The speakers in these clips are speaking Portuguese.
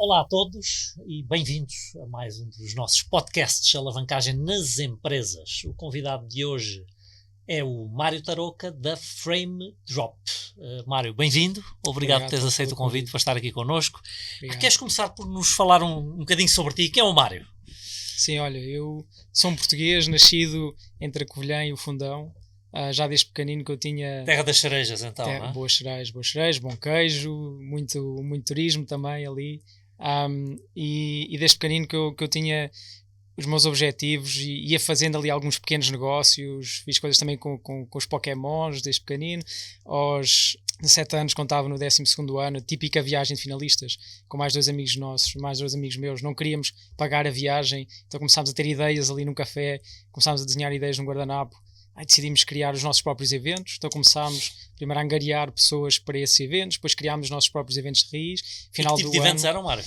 Olá a todos e bem-vindos a mais um dos nossos podcasts Alavancagem nas Empresas. O convidado de hoje é o Mário Tarouca da Frame Drop. Mário, bem-vindo. Obrigado por teres aceito o convite para estar aqui connosco. Queres começar por nos falar um bocadinho sobre ti? Quem é o Mário? Sim, olha, eu sou um português, nascido entre a Covilhã e o Fundão. Já desde pequenino que eu tinha... Terra das cerejas, então, não é? Boas cerejas, bom queijo, muito turismo também ali. E desde pequenino que eu tinha os meus objetivos e ia fazendo ali alguns pequenos negócios. Fiz coisas também com os Pokémons desde pequenino. Aos 17 anos, quando estava no 12º ano, típica viagem de finalistas, com mais dois amigos nossos, mais dois amigos meus. Não queríamos pagar a viagem, então começámos a ter ideias ali num café, começámos a desenhar ideias num guardanapo. Aí decidimos criar os nossos próprios eventos, então começámos primeiro a angariar pessoas para esses eventos, depois criámos os nossos próprios eventos de raiz. Final que tipo de eventos eram, Mário?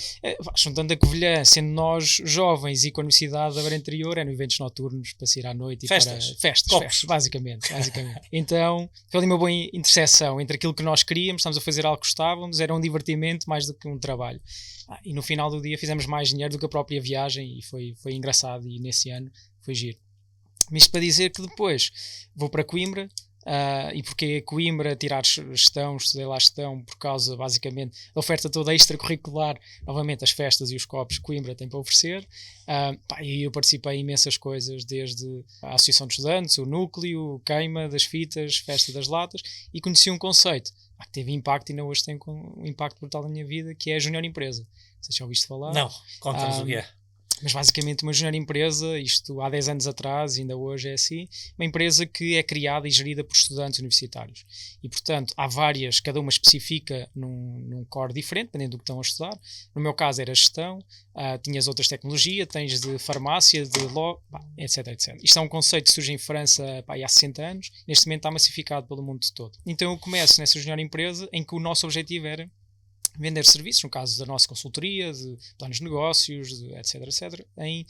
Juntando a Covilhã, sendo nós jovens e com a Universidade da Beira Interior, eram eventos noturnos para sair à noite e festas, para festas, basicamente. Então, foi ali uma boa interseção entre aquilo que nós queríamos, estamos a fazer algo que gostávamos, era um divertimento mais do que um trabalho. E no final do dia fizemos mais dinheiro do que a própria viagem e foi engraçado, e nesse ano foi giro. Mas isto para dizer que depois vou para Coimbra, e porque Coimbra tirar gestão, estudei lá gestão por causa basicamente da oferta toda extracurricular, novamente as festas e os copos que Coimbra tem para oferecer. E eu participei em imensas coisas, desde a Associação de Estudantes, o Núcleo, Queima das Fitas, Festa das Latas, e conheci um conceito que teve impacto e ainda hoje tem um impacto brutal na minha vida, que é a Junior Empresa. Não sei se já ouviste falar. Não, conta-nos o que é. Mas basicamente uma junior empresa, isto há 10 anos atrás, ainda hoje é assim, uma empresa que é criada e gerida por estudantes universitários. E portanto há várias, cada uma especifica num core diferente, dependendo do que estão a estudar. No meu caso era gestão, tinhas outras tecnologias, tens de farmácia, de etc. Isto é um conceito que surge em França há 60 anos, neste momento está massificado pelo mundo todo. Então eu começo nessa junior empresa em que o nosso objetivo era vender serviços, no caso da nossa consultoria, de planos de negócios, etc., em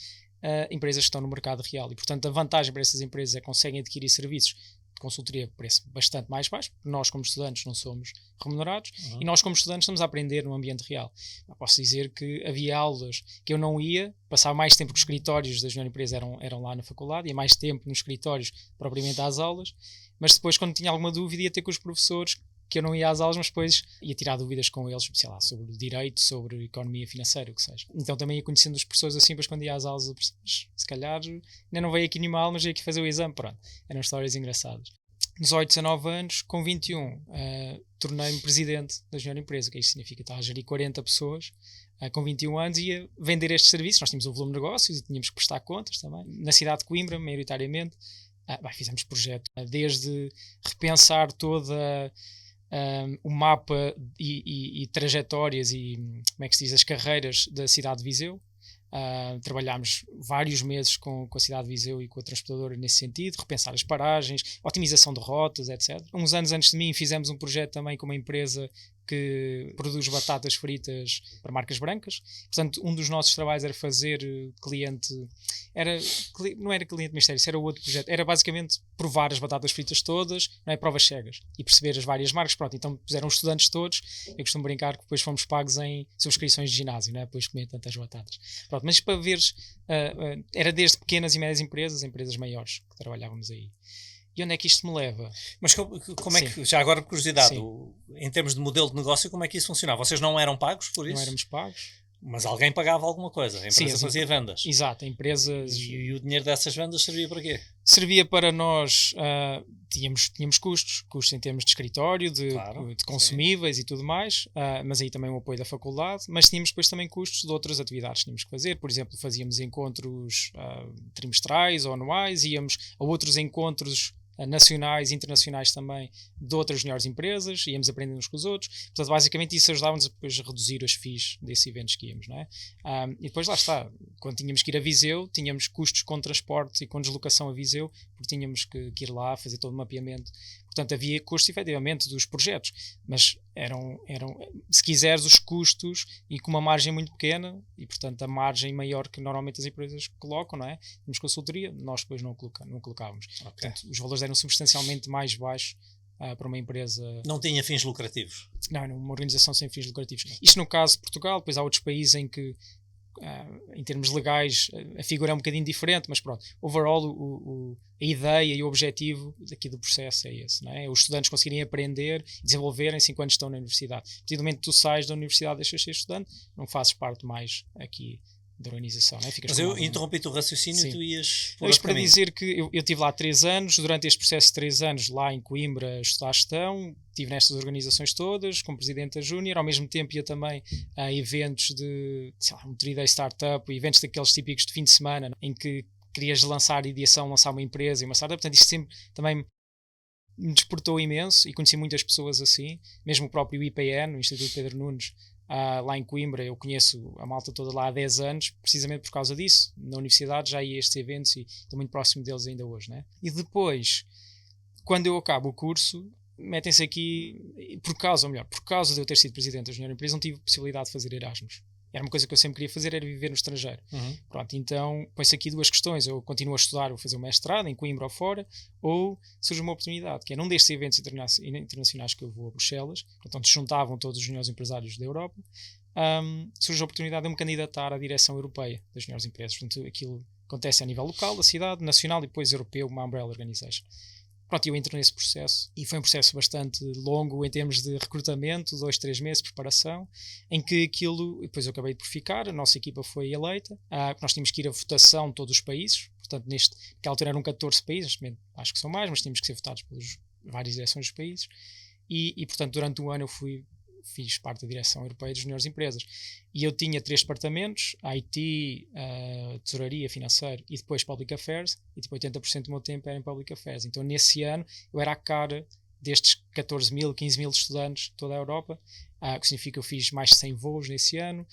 empresas que estão no mercado real. E, portanto, a vantagem para essas empresas é que conseguem adquirir serviços de consultoria por preço bastante mais baixo, porque nós, como estudantes, não somos remunerados, e nós, como estudantes, estamos a aprender no ambiente real. Eu posso dizer que havia aulas que eu não ia, passava mais tempo que os escritórios da junior empresa eram lá na faculdade, ia mais tempo nos escritórios propriamente às aulas, mas depois, quando tinha alguma dúvida, ia ter com os professores, que eu não ia às aulas, mas depois ia tirar dúvidas com eles, sei lá, sobre direito, sobre economia financeira, o que seja. Então também ia conhecendo os professores assim, depois quando ia às aulas, se calhar ainda não veio aqui nenhum mal, mas veio aqui fazer o exame, pronto. Eram histórias engraçadas. 18, 19 anos, com 21, tornei-me presidente da junior empresa, que isto significa estar a gerir 40 pessoas, com 21 anos, ia vender estes serviços. Nós tínhamos um volume de negócios e tínhamos que prestar contas também. Na cidade de Coimbra, maioritariamente, fizemos projeto, desde repensar toda o mapa e trajetórias e, como é que se diz, as carreiras da cidade de Viseu. Trabalhámos vários meses com a cidade de Viseu e com a transportadora nesse sentido, repensar as paragens, otimização de rotas, etc. Uns anos antes de mim fizemos um projeto também com uma empresa que produz batatas fritas para marcas brancas. Portanto, um dos nossos trabalhos era fazer cliente... não era cliente mistério, isso era outro projeto. Era basicamente provar as batatas fritas todas, não é, provas cegas, e perceber as várias marcas. Pronto, então puseram os estudantes todos. Eu costumo brincar que depois fomos pagos em subscrições de ginásio, não é? Depois de comer tantas batatas. Pronto, mas para veres, era desde pequenas e médias empresas maiores que trabalhávamos aí. E onde é que isto me leva? Mas como é que, já agora por curiosidade, em termos de modelo de negócio, como é que isso funcionava? Vocês não eram pagos por isso? Não éramos pagos. Mas alguém pagava alguma coisa, a empresa fazia vendas. Exato, empresas... E o dinheiro dessas vendas servia para quê? Servia para nós, tínhamos custos em termos de escritório, de consumíveis, sim, e tudo mais, mas aí também o apoio da faculdade, mas tínhamos depois também custos de outras atividades que tínhamos que fazer. Por exemplo, fazíamos encontros trimestrais ou anuais, íamos a outros encontros nacionais e internacionais também de outras melhores empresas, íamos aprendendo uns com os outros. Portanto, basicamente isso ajudava-nos a depois reduzir as fees desses eventos que íamos, não é? E depois lá está, quando tínhamos que ir a Viseu, tínhamos custos com transporte e com deslocação a Viseu, porque tínhamos que ir lá fazer todo o mapeamento. Portanto, havia custos, efetivamente, dos projetos, mas eram, se quiseres, os custos e com uma margem muito pequena, e, portanto, a margem maior que normalmente as empresas colocam, não é? Temos consultoria, nós depois não colocávamos. Okay. Portanto, os valores eram substancialmente mais baixos para uma empresa... Não tinha fins lucrativos? Não, uma organização sem fins lucrativos. Isto no caso de Portugal, depois há outros países em que, em termos legais, a figura é um bocadinho diferente, mas pronto, overall a ideia e o objetivo aqui do processo é esse, não é? Os estudantes conseguirem aprender e desenvolverem-se enquanto estão na universidade. A partir do momento que tu sais da universidade, deixas de ser estudante, não fazes parte mais aqui da organização, não é? Ficas. Mas eu interrompi-te o raciocínio. Sim. E tu ias por para dizer que eu estive lá 3 anos, durante este processo de 3 anos lá em Coimbra a estudar gestão, estive nestas organizações todas, como presidente da Júnior, ao mesmo tempo ia também a eventos de, sei lá, um 3-day startup, eventos daqueles típicos de fim de semana, em que querias lançar ideação, lançar uma empresa e uma startup, portanto isto sempre também me despertou imenso e conheci muitas pessoas assim, mesmo o próprio IPN, o Instituto Pedro Nunes, lá em Coimbra, eu conheço a malta toda lá há 10 anos, precisamente por causa disso. Na universidade já ia a estes eventos e estou muito próximo deles ainda hoje, né? E depois, quando eu acabo o curso, metem-se aqui, por causa de eu ter sido presidente da Júnior Empresa, não tive possibilidade de fazer Erasmus. Era uma coisa que eu sempre queria fazer, era viver no estrangeiro. Pronto, então põe-se aqui 2 questões: eu continuo a estudar, vou fazer um mestrado em Coimbra ou fora, ou surge uma oportunidade, que é num destes eventos internacionais que eu vou a Bruxelas, portanto juntavam todos os juniores empresários da Europa, surge a oportunidade de eu me candidatar à direção europeia das juniores empresas. Portanto, aquilo acontece a nível local, da cidade, nacional e depois europeu, uma umbrella organization. Pronto, eu entro nesse processo e foi um processo bastante longo em termos de recrutamento, 2-3 meses de preparação, em que aquilo, depois eu acabei por ficar, a nossa equipa foi eleita, nós tínhamos que ir a votação de todos os países, portanto naquela altura eram 14 países, acho que são mais, mas tínhamos que ser votados pelas várias direções dos países e portanto durante um ano eu fiz parte da direção europeia das juniores empresas e eu tinha 3 departamentos, IT, tesouraria, financeiro e depois Public Affairs, e tipo 80% do meu tempo era em Public Affairs. Então nesse ano eu era a cara destes 14 mil, 15 mil estudantes de toda a Europa, o que significa que eu fiz mais de 100 voos nesse ano,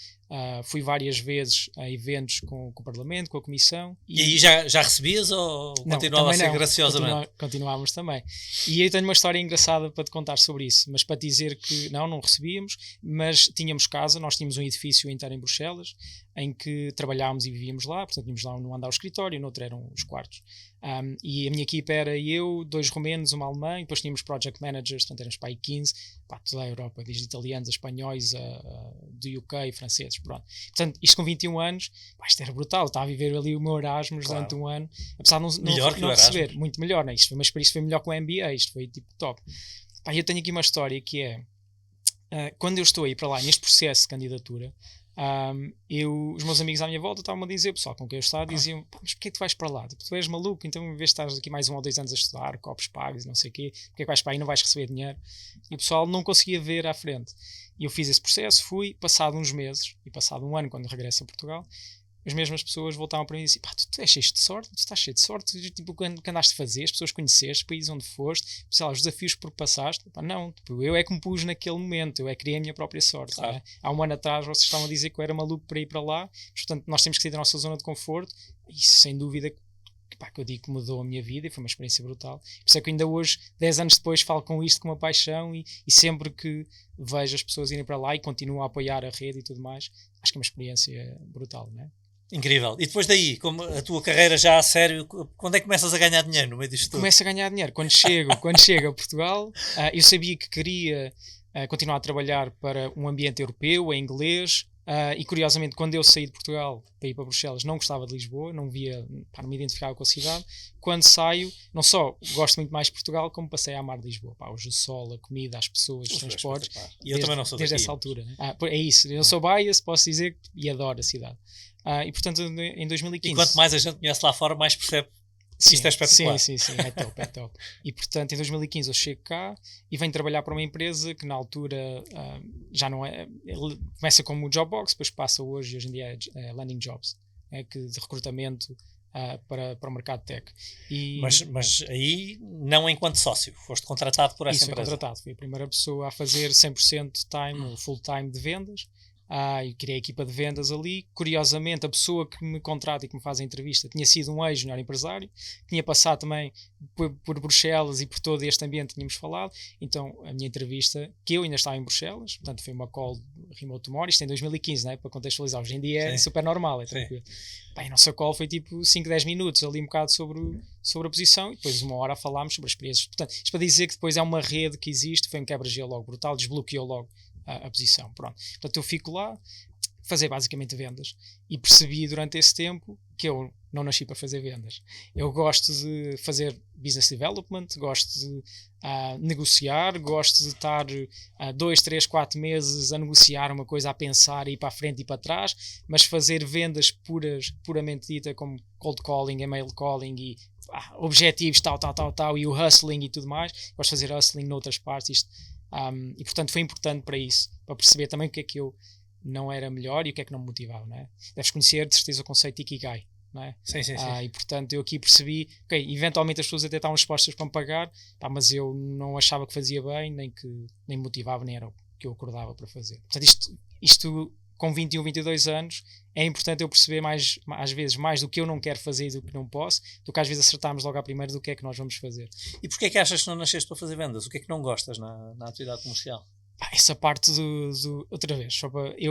fui várias vezes a eventos com o Parlamento, com a Comissão. E aí já recebias ou continuava a ser graciosamente? Continuávamos também. E eu tenho uma história engraçada para te contar sobre isso, mas para te dizer que não recebíamos, mas tínhamos casa, nós tínhamos um edifício inteiro em Bruxelas, em que trabalhávamos e vivíamos lá, portanto tínhamos lá num andar o escritório, no outro eram os quartos. E a minha equipa era eu, 2 romenos, uma alemã, e depois tínhamos project managers, portanto éramos para aí 15, toda a Europa, desde italianos, a espanhóis, do UK, franceses, pronto. Portanto, isto com 21 anos, isto era brutal, estava a viver ali o meu Erasmus durante um ano, apesar de não receber, muito melhor, né? Isto foi melhor que o MBA, isto foi tipo top. Eu tenho aqui uma história que é, quando eu estou aí para lá, neste processo de candidatura, os meus amigos à minha volta estavam a dizer, o pessoal com quem eu estava, diziam, mas porquê que tu vais para lá? Tipo, tu és maluco, então em vez de estares aqui mais 1 ou 2 anos a estudar, copos pagos e não sei o quê, porquê que vais para aí e não vais receber dinheiro? E o pessoal não conseguia ver à frente. E eu fiz esse processo, fui, passado uns meses, e passado um ano quando regresso a Portugal, as mesmas pessoas voltavam para mim e diziam, tu és cheio de sorte, tu estás cheio de sorte, tipo, o que andaste a fazer, as pessoas conheceste, os países onde foste, sei lá, os desafios por que passaste. Não, tipo, eu é que me pus naquele momento, eu é que criei a minha própria sorte. Claro. Há um ano atrás vocês estavam a dizer que eu era maluco para ir para lá, portanto nós temos que sair da nossa zona de conforto, e isso sem dúvida que eu digo que mudou a minha vida e foi uma experiência brutal. Por isso é que ainda hoje, 10 anos depois, falo com isto com uma paixão e sempre que vejo as pessoas irem para lá e continuo a apoiar a rede e tudo mais, acho que é uma experiência brutal, não é? Incrível. E depois daí, como a tua carreira já a sério, quando é que começas a ganhar dinheiro no meio disto tudo? Começo a ganhar dinheiro. Quando chego a Portugal, eu sabia que queria continuar a trabalhar para um ambiente europeu, em inglês, e curiosamente, quando eu saí de Portugal para ir para Bruxelas, não gostava de Lisboa, não me identificava com a cidade. Quando saio, não só gosto muito mais de Portugal, como passei a amar de Lisboa. Hoje o sol, a comida, as pessoas, os transportes. E eu também não sou desde essa altura. Né? É isso, eu não sou bias, posso dizer, e adoro a cidade. E portanto, em 2015... E quanto mais a gente conhece lá fora, mais percebe que isto é espetacular. Sim, é top. E portanto, em 2015 eu chego cá e venho trabalhar para uma empresa que na altura já não é... Ele começa como Jobbox, depois passa hoje em dia é Landing Jobs, de recrutamento para o mercado tech. Mas aí não enquanto sócio, foste contratado por essa empresa? Fui contratado, fui a primeira pessoa a fazer 100% time, full time de vendas. E criei a equipa de vendas ali. Curiosamente, a pessoa que me contrata e que me faz a entrevista tinha sido um ex-junior empresário, tinha passado também por Bruxelas e por todo este ambiente que tínhamos falado. Então, a minha entrevista, que eu ainda estava em Bruxelas, portanto foi uma call remote tomorrow, isto em 2015, né, para contextualizar. Hoje em dia é super normal, é tranquilo. A nossa call foi tipo 5, 10 minutos, ali um bocado sobre a posição, e depois 1 hora falámos sobre as experiências. Portanto, isto para dizer que depois é uma rede que existe, foi um quebra-gelo logo brutal, desbloqueou logo a posição. Pronto. Portanto, eu fico lá, fazer basicamente vendas, e percebi durante esse tempo que eu não nasci para fazer vendas. Eu gosto de fazer business development, gosto de negociar, gosto de estar 2, 3, 4 meses a negociar uma coisa, a pensar, a ir para a frente e para trás, mas fazer vendas puramente dita, como cold calling, email calling e objetivos, tal, e o hustling e tudo mais. Gosto de fazer hustling noutras partes. E portanto foi importante para isso, para perceber também o que é que eu não era melhor e o que é que não me motivava, não é? Deves conhecer de certeza o conceito de Ikigai, não é? Sim. E portanto eu aqui percebi, eventualmente as pessoas até estavam dispostas para me pagar, mas eu não achava que fazia bem, nem me motivava, nem era o que eu acordava para fazer. Portanto isto com 21, 22 anos, é importante eu perceber às vezes mais do que eu não quero fazer e do que não posso, do que às vezes acertarmos logo à primeira do que é que nós vamos fazer. E porquê é que achas que não nasceste para fazer vendas? O que é que não gostas na atividade comercial? Essa parte outra vez,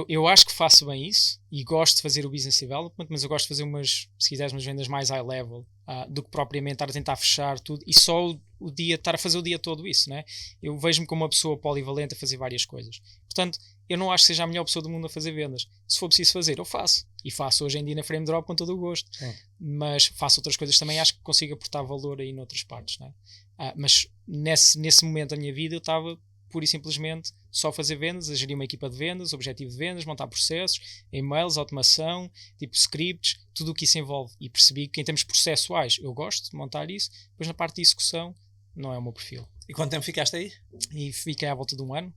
eu acho que faço bem isso e gosto de fazer o business development, mas eu gosto de fazer se quiseres, umas vendas mais high level do que propriamente estar a tentar fechar tudo e só o dia, estar a fazer o dia todo isso, né? Eu vejo-me como uma pessoa polivalente a fazer várias coisas. Portanto, eu não acho que seja a melhor pessoa do mundo a fazer vendas. Se for preciso fazer, eu faço. E faço hoje em dia na Frame Drop com todo o gosto. Mas faço outras coisas também, acho que consigo aportar valor aí noutras partes, né? Mas nesse momento da minha vida eu estava pura e simplesmente só fazer vendas, a gerir uma equipa de vendas, objetivo de vendas, montar processos, e-mails, automação, tipo scripts, tudo o que isso envolve. E percebi que em termos processuais eu gosto de montar isso, depois na parte de execução não é o meu perfil. E quanto tempo ficaste aí? E fiquei à volta de 1 ano.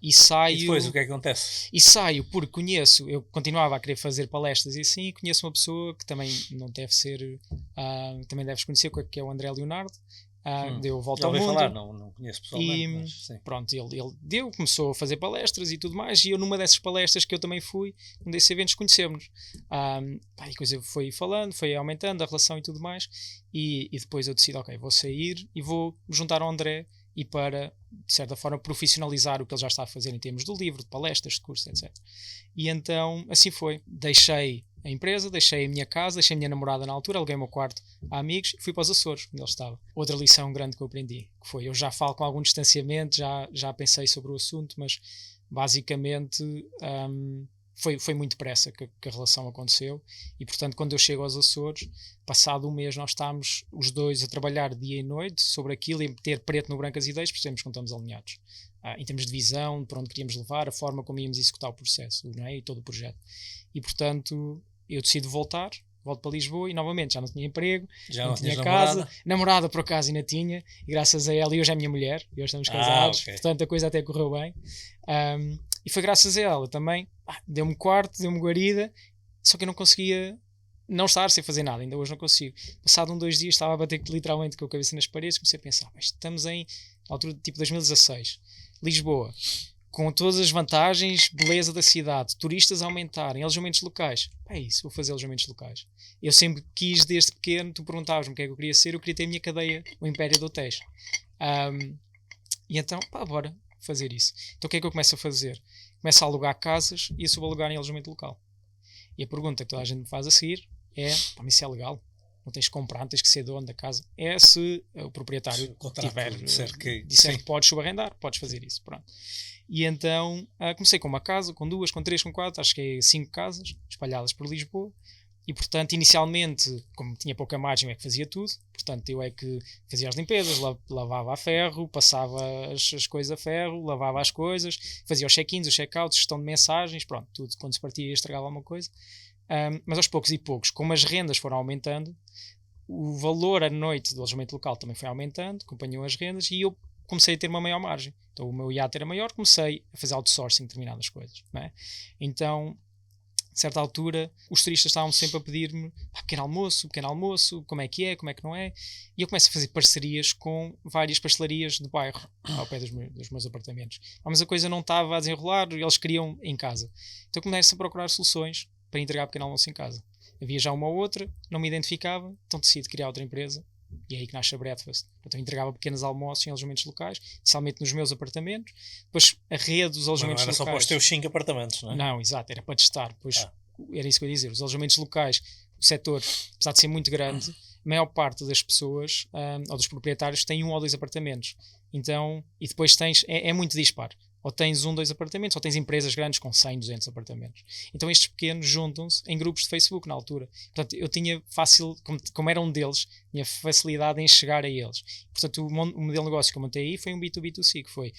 E saio. E depois o que é que acontece? E saio porque eu continuava a querer fazer palestras e assim, conheço uma pessoa que também não deve ser, também deves conhecer, que é o André Leonardo. Deu volta ao mundo. Falar, não conheço pessoalmente, mas sim. Pronto, ele começou a fazer palestras e tudo mais, e eu numa dessas palestras que eu também fui, num desses eventos, conhecemos-nos. E a coisa foi falando, foi aumentando a relação e tudo mais, e depois eu decido, vou sair e vou me juntar ao André e para, de certa forma, profissionalizar o que ele já está a fazer em termos de livro, de palestras, de cursos, etc. E então, assim foi. Deixei a empresa, deixei a minha casa, deixei a minha namorada na altura, aluguei o meu quarto a amigos e fui para os Açores, onde ele estava. Outra lição grande que eu aprendi, que foi, eu já falo com algum distanciamento, já pensei sobre o assunto, mas basicamente foi muito depressa que a relação aconteceu e, portanto, quando eu chego aos Açores, passado 1 mês nós estávamos os dois a trabalhar dia e noite sobre aquilo e meter preto no branco as ideias, percebemos que não estamos alinhados. Em termos de visão, para onde queríamos levar, a forma como íamos executar o processo, não é? E todo o projeto. E, portanto, eu decido volto para Lisboa e, novamente, já não tinha emprego, já não tinha casa. Namorada, por acaso, ainda tinha, e graças a ela, e hoje é minha mulher, e hoje estamos casados, portanto, a coisa até correu bem. E foi graças a ela também, deu-me quarto, deu-me guarida, só que eu não conseguia não estar sem fazer nada, ainda hoje não consigo. Passado 1, 2 dias, estava a bater literalmente com a cabeça nas paredes, comecei a pensar, mas estamos na altura de tipo 2016, Lisboa, com todas as vantagens, beleza da cidade, turistas a aumentarem, alojamentos locais. É isso, vou fazer alojamentos locais. Eu sempre quis, desde pequeno, tu perguntavas-me o que é que eu queria ser, eu queria ter a minha cadeia, o império de hotéis. E então, bora fazer isso. Então o que é que eu começo a fazer? Começo a alugar casas e a subalugar em alojamento local. E a pergunta que toda a gente me faz a seguir é, mas isso é legal? Não tens que comprar, não tens que ser dono da casa. É se o proprietário disser que podes subarrendar, podes fazer isso. Pronto. E então comecei com uma casa, com 2, com 3, com 4, acho que é 5 casas espalhadas por Lisboa. E portanto, inicialmente, como tinha pouca margem, eu é que fazia tudo. Portanto, eu é que fazia as limpezas, lavava a ferro, passava as coisas a ferro, lavava as coisas, fazia os check-ins, os check-outs, gestão de mensagens, pronto, tudo. Quando se partia, estragava alguma coisa. Mas aos poucos e poucos, como as rendas foram aumentando, o valor à noite do alojamento local também foi aumentando, acompanhou as rendas e eu comecei a ter uma maior margem. Então o meu iate era maior, comecei a fazer outsourcing de determinadas coisas, não é? Então certa altura, os turistas estavam sempre a pedir-me pequeno almoço, como é que não é? E eu começo a fazer parcerias com várias pastelarias de bairro, ao pé dos meus apartamentos. Mas a coisa não estava a desenrolar, eles queriam em casa. Então começo a procurar soluções para entregar pequeno almoço em casa. Havia já uma ou outra, não me identificava, então decido criar outra empresa. E é aí que nasce a Breakfast. Então eu entregava pequenos almoços em alojamentos locais, inicialmente nos meus apartamentos, depois a rede dos alojamentos locais. Não era só para os teus 5 apartamentos, não é? Não, exato, era para testar. Depois era isso que eu ia dizer. Os alojamentos locais, o setor, apesar de ser muito grande, a maior parte das pessoas, ou dos proprietários, tem 1 ou 2 apartamentos. Então, e depois tens, é muito dispar. Ou tens 1, 2 apartamentos, ou tens empresas grandes com 100, 200 apartamentos. Então estes pequenos juntam-se em grupos de Facebook na altura. Portanto, eu tinha fácil, como era um deles, tinha facilidade em chegar a eles. Portanto, o modelo de negócio que eu montei aí foi um B2B2C, que foi,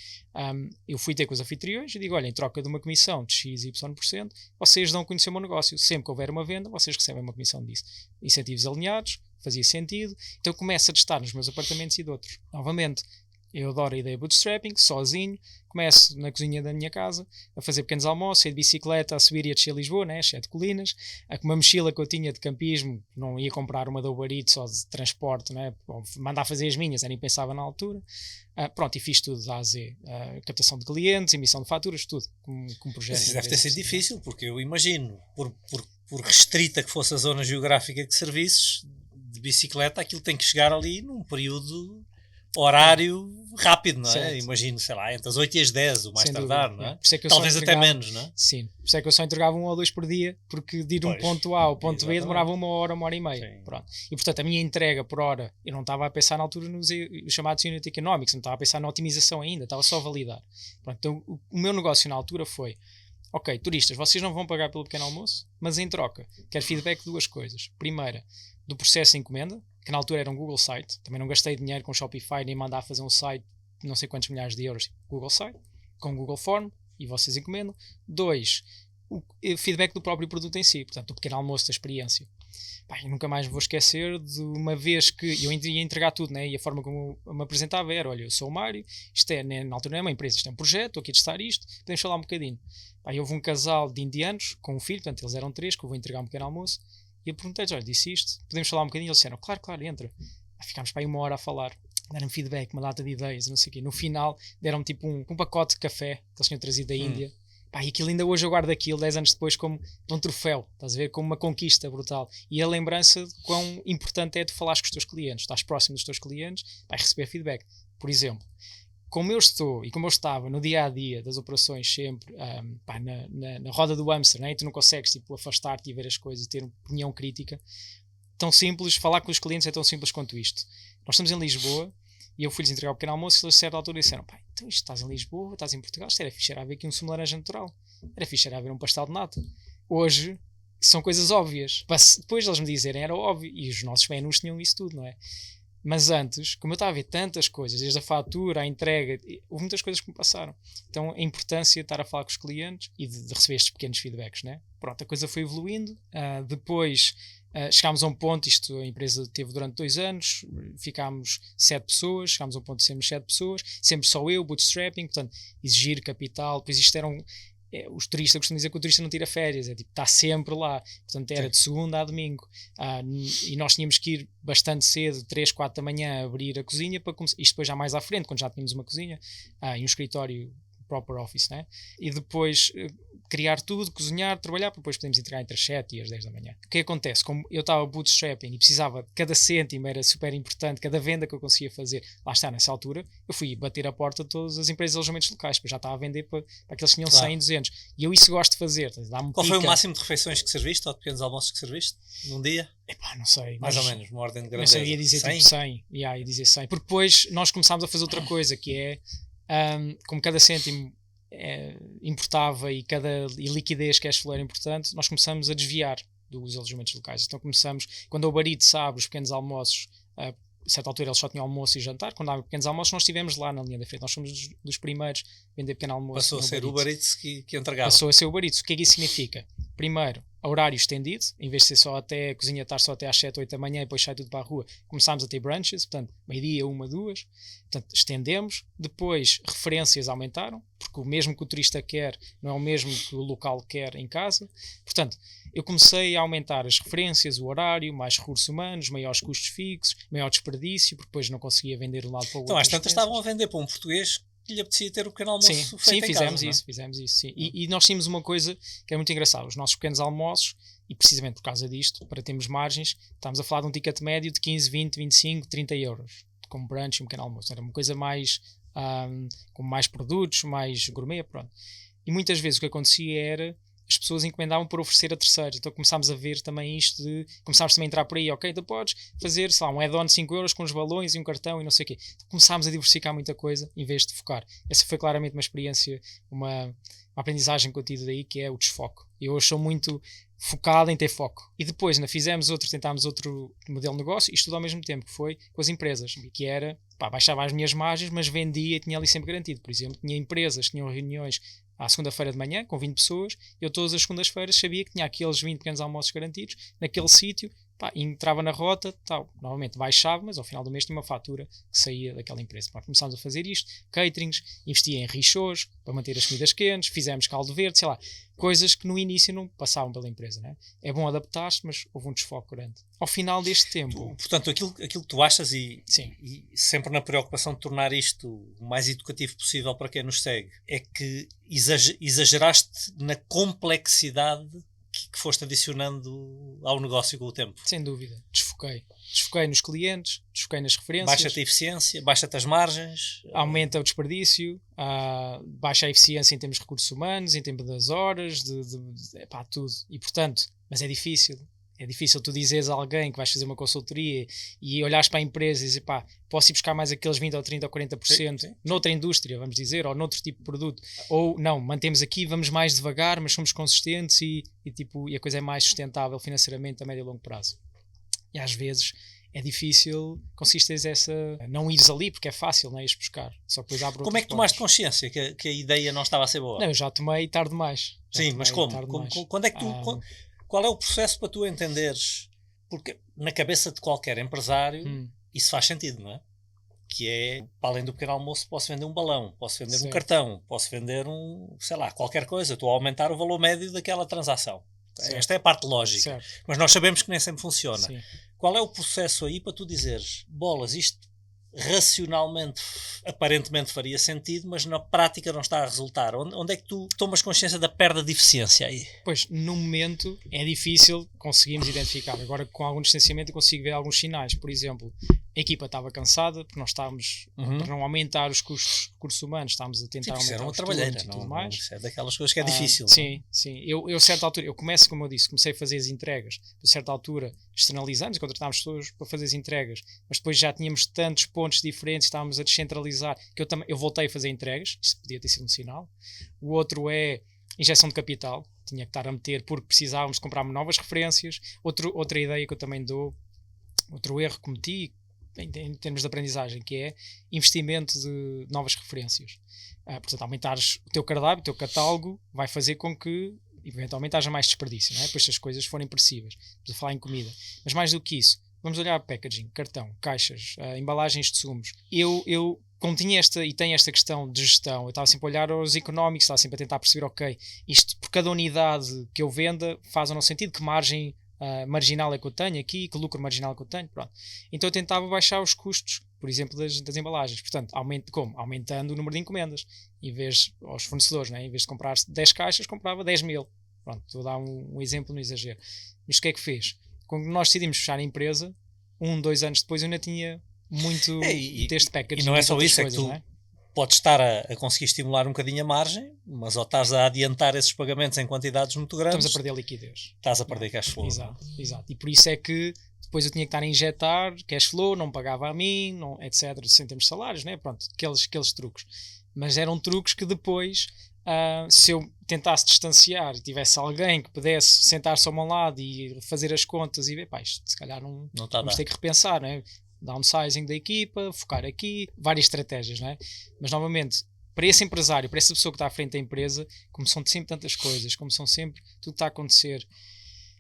eu fui ter com os anfitriões e digo, olha, em troca de uma comissão de XY%, vocês dão a conhecer o meu negócio. Sempre que houver uma venda, vocês recebem uma comissão disso. Incentivos alinhados, fazia sentido. Então eu começo a testar nos meus apartamentos e de outros. Novamente, eu adoro a ideia de bootstrapping, sozinho, começo na cozinha da minha casa a fazer pequenos almoços, ir de bicicleta a subir e a descer Lisboa, né, 7 colinas, com uma mochila que eu tinha de campismo, não ia comprar uma da Uber Eats só de transporte, né, mandar fazer as minhas, nem pensava na altura. Pronto, e fiz tudo da A a Z, captação de clientes, emissão de faturas, tudo, como projeto. Mas isso deve ter sido difícil, porque eu imagino, por restrita que fosse a zona geográfica que servisses, de bicicleta, aquilo tem que chegar ali num período horário rápido, não é? Certo. Imagino, sei lá, entre as 8 e as 10, o mais Sem tardar, dúvida, não é? Por isso é que eu talvez só até menos, não é? Sim, por isso é que eu só entregava 1 ou 2 por dia, porque de ir de um ponto A ao ponto B demorava 1 hora, 1 hora e meia. Pronto. E portanto a minha entrega por hora, eu não estava a pensar na altura nos chamados unit economics, não estava a pensar na otimização ainda, estava só a validar. Pronto, então o meu negócio na altura foi, ok, turistas, vocês não vão pagar pelo pequeno almoço, mas em troca, quero feedback de 2 coisas. Primeira, do processo de encomenda, que na altura era um Google Site, também não gastei dinheiro com Shopify, nem mandar fazer um site de não sei quantos milhares de euros, Google Site, com Google Form, e vocês encomendam. 2, o feedback do próprio produto em si, portanto, o pequeno almoço da experiência. Pá, eu nunca mais vou esquecer de uma vez que eu ia entregar tudo, né? E a forma como eu me apresentava era, olha, eu sou o Mário, isto é, na altura não é uma empresa, isto é um projeto, estou aqui a testar isto, podemos falar um bocadinho. Pá, houve um casal de indianos com um filho, portanto eles eram 3, que eu vou entregar um pequeno almoço, e eu perguntei-lhes, olha, disse isto, podemos falar um bocadinho? E eles disseram, claro, entra. Ficámos para aí 1 hora a falar, deram feedback, uma data de ideias, não sei o quê. No final deram-me tipo um pacote de café que eles tinham trazido da Índia. Pá, e aquilo ainda hoje eu guardo aquilo 10 anos depois como um troféu, estás a ver, como uma conquista brutal, e a lembrança de quão importante é tu falares com os teus clientes, estás próximo dos teus clientes, vais receber feedback. Por exemplo, como eu estou e como eu estava no dia a dia das operações sempre na roda do hamster, né? E tu não consegues tipo, afastar-te e ver as coisas e ter uma opinião crítica, tão simples, falar com os clientes é tão simples quanto isto. Nós estamos em Lisboa e eu fui-lhes entregar o pequeno almoço e eles a certa altura disseram, pá, então isto estás em Lisboa, estás em Portugal, isto era fixe, era haver aqui um sumo de laranja natural, era fixe, era haver um pastel de nata. Hoje são coisas óbvias, mas depois eles me dizerem era óbvio, e os nossos menus tinham isso tudo, não é? Mas antes, como eu estava a ver tantas coisas, desde a fatura, a entrega, houve muitas coisas que me passaram. Então a importância de estar a falar com os clientes e de receber estes pequenos feedbacks, né? Pronto, a coisa foi evoluindo. Depois chegámos a um ponto, isto a empresa teve durante 2 anos, ficámos 7 pessoas, chegámos a um ponto de sermos 7 pessoas, sempre só eu, bootstrapping, portanto, exigir capital, depois isto eram... os turistas, costumam dizer que o turista não tira férias, é tipo, está sempre lá, portanto era de segunda a domingo, e nós tínhamos que ir bastante cedo, 3, 4 da manhã, a abrir a cozinha para começar, isto depois já mais à frente, quando já tínhamos uma cozinha e um escritório proper office, né? E depois criar tudo, cozinhar, trabalhar, para depois podemos entregar entre as 7 e as 10 da manhã. O que acontece? Como eu estava bootstrapping e precisava de cada cêntimo, era super importante, cada venda que eu conseguia fazer, lá está, nessa altura, eu fui bater a porta de todas as empresas de alojamentos locais, porque já estava a vender para aqueles que tinham 100 e 200. E eu isso gosto de fazer. Qual foi o máximo de refeições que serviste, ou de pequenos almoços que serviste, num dia? Epá, não sei. Mais ou menos, uma ordem de grandeza. Eu ia dizer 100? Tipo 100. Ia dizer 100. Porque depois nós começámos a fazer outra coisa, que é, como cada cêntimo importava e liquidez cash flow era importante, nós começamos a desviar dos alojamentos locais. Então começamos, quando o Uber Eats abre os pequenos almoços, a certa altura eles só tinham almoço e jantar, quando há pequenos almoços nós estivemos lá na linha da frente, nós fomos dos primeiros a vender pequeno almoço. Passou a ser o Uber Eats que entregava. Passou a ser o Uber Eats. O que é que isso significa? Primeiro, a horário estendido, em vez de ser só até a cozinha estar só até às 7, 8 da manhã e depois sai tudo para a rua, começámos a ter brunches, portanto, meio-dia, 1, 2, portanto, estendemos. Depois, referências aumentaram, porque o mesmo que o turista quer não é o mesmo que o local quer em casa. Portanto, eu comecei a aumentar as referências, o horário, mais recursos humanos, maiores custos fixos, maior desperdício, porque depois não conseguia vender de um lado para o outro. Então, às tantas estavam a vender para um português que lhe apetecia ter o pequeno almoço feito em casa. Fizemos isso, sim. E nós tínhamos uma coisa que é muito engraçada, os nossos pequenos almoços, e precisamente por causa disto, para termos margens, estamos a falar de um ticket médio de 15, 20, 25, 30 euros, como brunch e um pequeno almoço. Era uma coisa mais, com mais produtos, mais gourmet, pronto. E muitas vezes o que acontecia era, as pessoas encomendavam por oferecer a terceiros, então começámos a ver também isto de, começámos também a entrar por aí, ok, então podes fazer, sei lá, um add-on de 5 euros com os balões e um cartão e não sei o quê. Começámos a diversificar muita coisa em vez de focar. Essa foi claramente uma experiência, uma aprendizagem que eu tive daí, que é o desfoco. Eu hoje sou muito focado em ter foco. E depois ainda tentámos outro modelo de negócio, isto tudo ao mesmo tempo, que foi com as empresas, que era, baixava as minhas margens, mas vendia e tinha ali sempre garantido. Por exemplo, tinha empresas que tinham reuniões à segunda-feira de manhã, com 20 pessoas, eu todas as segundas-feiras sabia que tinha aqueles 20 pequenos almoços garantidos, naquele sítio, entrava na rota, tal, novamente baixava, mas ao final do mês tinha uma fatura que saía daquela empresa. Começámos a fazer isto, caterings, investia em richots para manter as comidas quentes, fizemos caldo verde, sei lá, coisas que no início não passavam pela empresa, né? É bom adaptar-se, mas houve um desfoque grande. Ao final deste tempo... Portanto, aquilo que tu achas e sempre na preocupação de tornar isto o mais educativo possível para quem nos segue, é que exageraste na complexidade que foste adicionando ao negócio com o tempo. Sem dúvida, desfoquei nos clientes, desfoquei nas referências, baixa-te a eficiência, baixa-te as margens, aumenta o desperdício, baixa a eficiência em termos de recursos humanos, em termos das horas, tudo. E portanto, mas é difícil tu dizeres a alguém que vais fazer uma consultoria e olhares para a empresa e dizer, posso ir buscar mais aqueles 20 ou 30 ou 40% sim. Noutra indústria, vamos dizer, ou noutro tipo de produto, ou não, mantemos aqui, vamos mais devagar, mas somos consistentes e a coisa é mais sustentável financeiramente a médio e longo prazo. E às vezes é difícil conseguires não ires ali porque é fácil, não é? Ires buscar, só depois abre. Como é que tomaste consciência que a ideia não estava a ser boa? Não, eu já tomei tarde demais. Sim, mas como? Quando é que tu... Qual é o processo para tu entenderes? Porque na cabeça de qualquer empresário isso faz sentido, não é? Que é, para além do pequeno almoço, posso vender um balão, posso vender um cartão, posso vender qualquer coisa. Estou a aumentar o valor médio daquela transação. Certo. Esta é a parte lógica. Certo. Mas nós sabemos que nem sempre funciona. Sim. Qual é o processo aí para tu dizeres, bolas, isto racionalmente, aparentemente faria sentido, mas na prática não está a resultar? Onde é que tu tomas consciência da perda de eficiência aí? Pois, no momento é difícil conseguirmos identificar. Agora, com algum distanciamento eu consigo ver alguns sinais. Por exemplo, a equipa estava cansada porque nós estávamos para não aumentar os recursos humanos, estávamos a tentar aumentar os trabalheiros e tudo mais. Isso é daquelas coisas que é difícil. Sim. Eu a certa altura, como eu disse, comecei a fazer as entregas. A certa altura externalizamos e contratámos pessoas para fazer as entregas, mas depois já tínhamos tantos pontos diferentes, estávamos a descentralizar, que eu voltei a fazer entregas. Isso podia ter sido um sinal. O outro é injeção de capital, tinha que estar a meter porque precisávamos de comprar novas referências. Outra ideia que eu também dou, outro erro que cometi em termos de aprendizagem, que é investimento de novas referências. Portanto, aumentares o teu cardápio, o teu catálogo, vai fazer com que eventualmente haja mais desperdício, não é? Depois se as coisas forem pressivas. Estamos a falar em comida. Mas mais do que isso, vamos olhar packaging, cartão, caixas, embalagens de sumos. Eu como tinha tenho esta questão de gestão, eu estava sempre a olhar aos económicos, estava sempre a tentar perceber, ok, isto por cada unidade que eu venda faz ou não sentido, que margem marginal é que eu tenho aqui, que lucro marginal é que eu tenho, pronto. Então eu tentava baixar os custos, por exemplo, das embalagens. Portanto, aumentando o número de encomendas, em vez aos fornecedores, né? Em vez de comprar 10 caixas, comprava 10.000. Pronto, estou a dar um exemplo no exagero. Mas o que é que fez? Quando nós decidimos fechar a empresa, 2 anos depois eu ainda tinha muito deste package. E não é só isso, coisas, é que tu podes estar a conseguir estimular um bocadinho a margem, mas ou estás a adiantar esses pagamentos em quantidades muito grandes. Estamos a perder liquidez. Estás a perder cash flow. Exato. E por isso é que depois eu tinha que estar a injetar cash flow, não pagava a mim, etc. Sem termos salários, né? Pronto, aqueles truques. Mas eram truques que depois, se eu tentasse distanciar e tivesse alguém que pudesse sentar-se ao meu lado e fazer as contas e ver, isto se calhar não vamos ter que repensar, né? Downsizing da equipa, focar aqui, várias estratégias, não é? Mas novamente, para esse empresário, para essa pessoa que está à frente da empresa, como são sempre tantas coisas, como são sempre tudo que está a acontecer,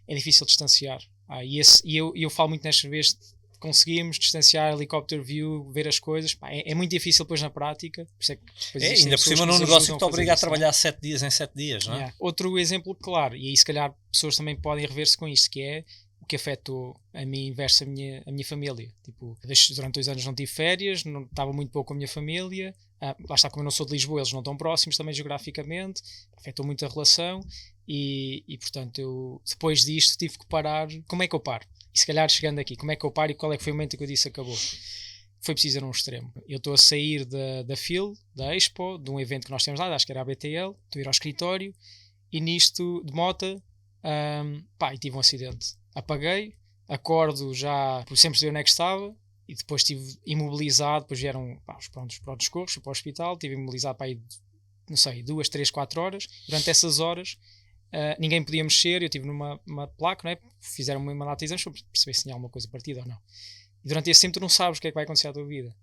é difícil distanciar. E eu falo muito nestas vezes, conseguimos distanciar, helicóptero view, ver as coisas, é muito difícil depois na prática. Por isso é que ainda por cima num negócio que te obriga a trabalhar 7 dias em 7 dias, não é? Outro exemplo claro, e aí se calhar pessoas também podem rever-se com isto, que é o que afetou a mim versus a minha família. Tipo, durante 2 anos não tive férias, não estava muito pouco com a minha família, lá está, como eu não sou de Lisboa, eles não estão próximos também geograficamente, afetou muito a relação e portanto eu depois disto tive que parar. Como é que eu paro? E se calhar chegando aqui, como é que eu paro e qual é que foi o momento que eu disse acabou? Foi preciso ir a um extremo. Eu estou a sair da FIL, da Expo, de um evento que nós temos lá, acho que era a BTL, estou a ir ao escritório e nisto de moto, e tive um acidente. Apaguei, acordo já por sempre saber onde é que estava e depois estive imobilizado, depois vieram os prontos-socorros, fui para o hospital, estive imobilizado para aí, não sei, 2, 3, 4 horas. Durante essas horas ninguém podia mexer, eu estive numa placa, não é? Fizeram uma lata de exames para perceber se tinha alguma coisa partida ou não. E durante esse tempo tu não sabes o que é que vai acontecer à tua vida.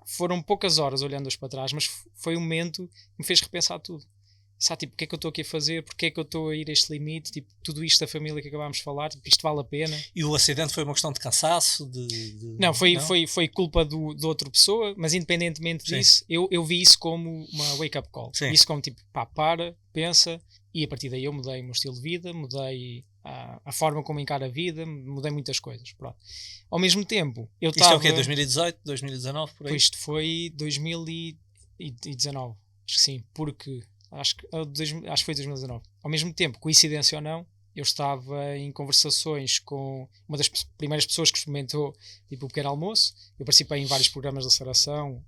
Foram poucas horas olhando-as para trás, mas foi um momento que me fez repensar tudo. Sabe, tipo, o que é que eu estou aqui a fazer? Porque é que eu estou a ir a este limite? Tipo, tudo isto da família que acabámos de falar, tipo, isto vale a pena? E o acidente foi uma questão de cansaço? Não, foi culpa de outra pessoa, mas independentemente disso, eu vi isso como uma wake-up call. Sim. Isso como tipo, para, pensa, e a partir daí eu mudei o meu estilo de vida, mudei a forma como encaro a vida, mudei muitas coisas. Pronto. Ao mesmo tempo, eu estava... Isto é o quê? 2018, 2019, por aí? Isto foi 2019, acho que sim, porque... Acho que foi 2019. Ao mesmo tempo, coincidência ou não, eu estava em conversações com uma das primeiras pessoas que experimentou tipo, o pequeno almoço. Eu participei em vários programas de aceleração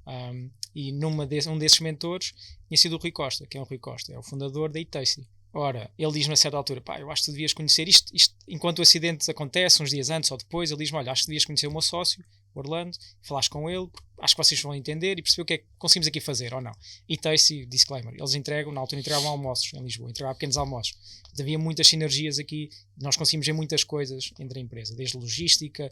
e um desses mentores tinha sido o Rui Costa, que é o Rui Costa, é o fundador da eTasty. Ora, ele diz-me a certa altura, eu acho que tu devias conhecer isto enquanto o acidente acontece, uns dias antes ou depois, ele diz-me, olha, acho que devias conhecer o meu sócio, Orlando, falaste com ele, acho que vocês vão entender e perceber o que é que conseguimos aqui fazer ou não. E Tasty, disclaimer, eles entregam, na altura entregavam almoços em Lisboa, entregavam pequenos almoços. Havia muitas sinergias aqui, nós conseguimos ver muitas coisas entre a empresa, desde logística,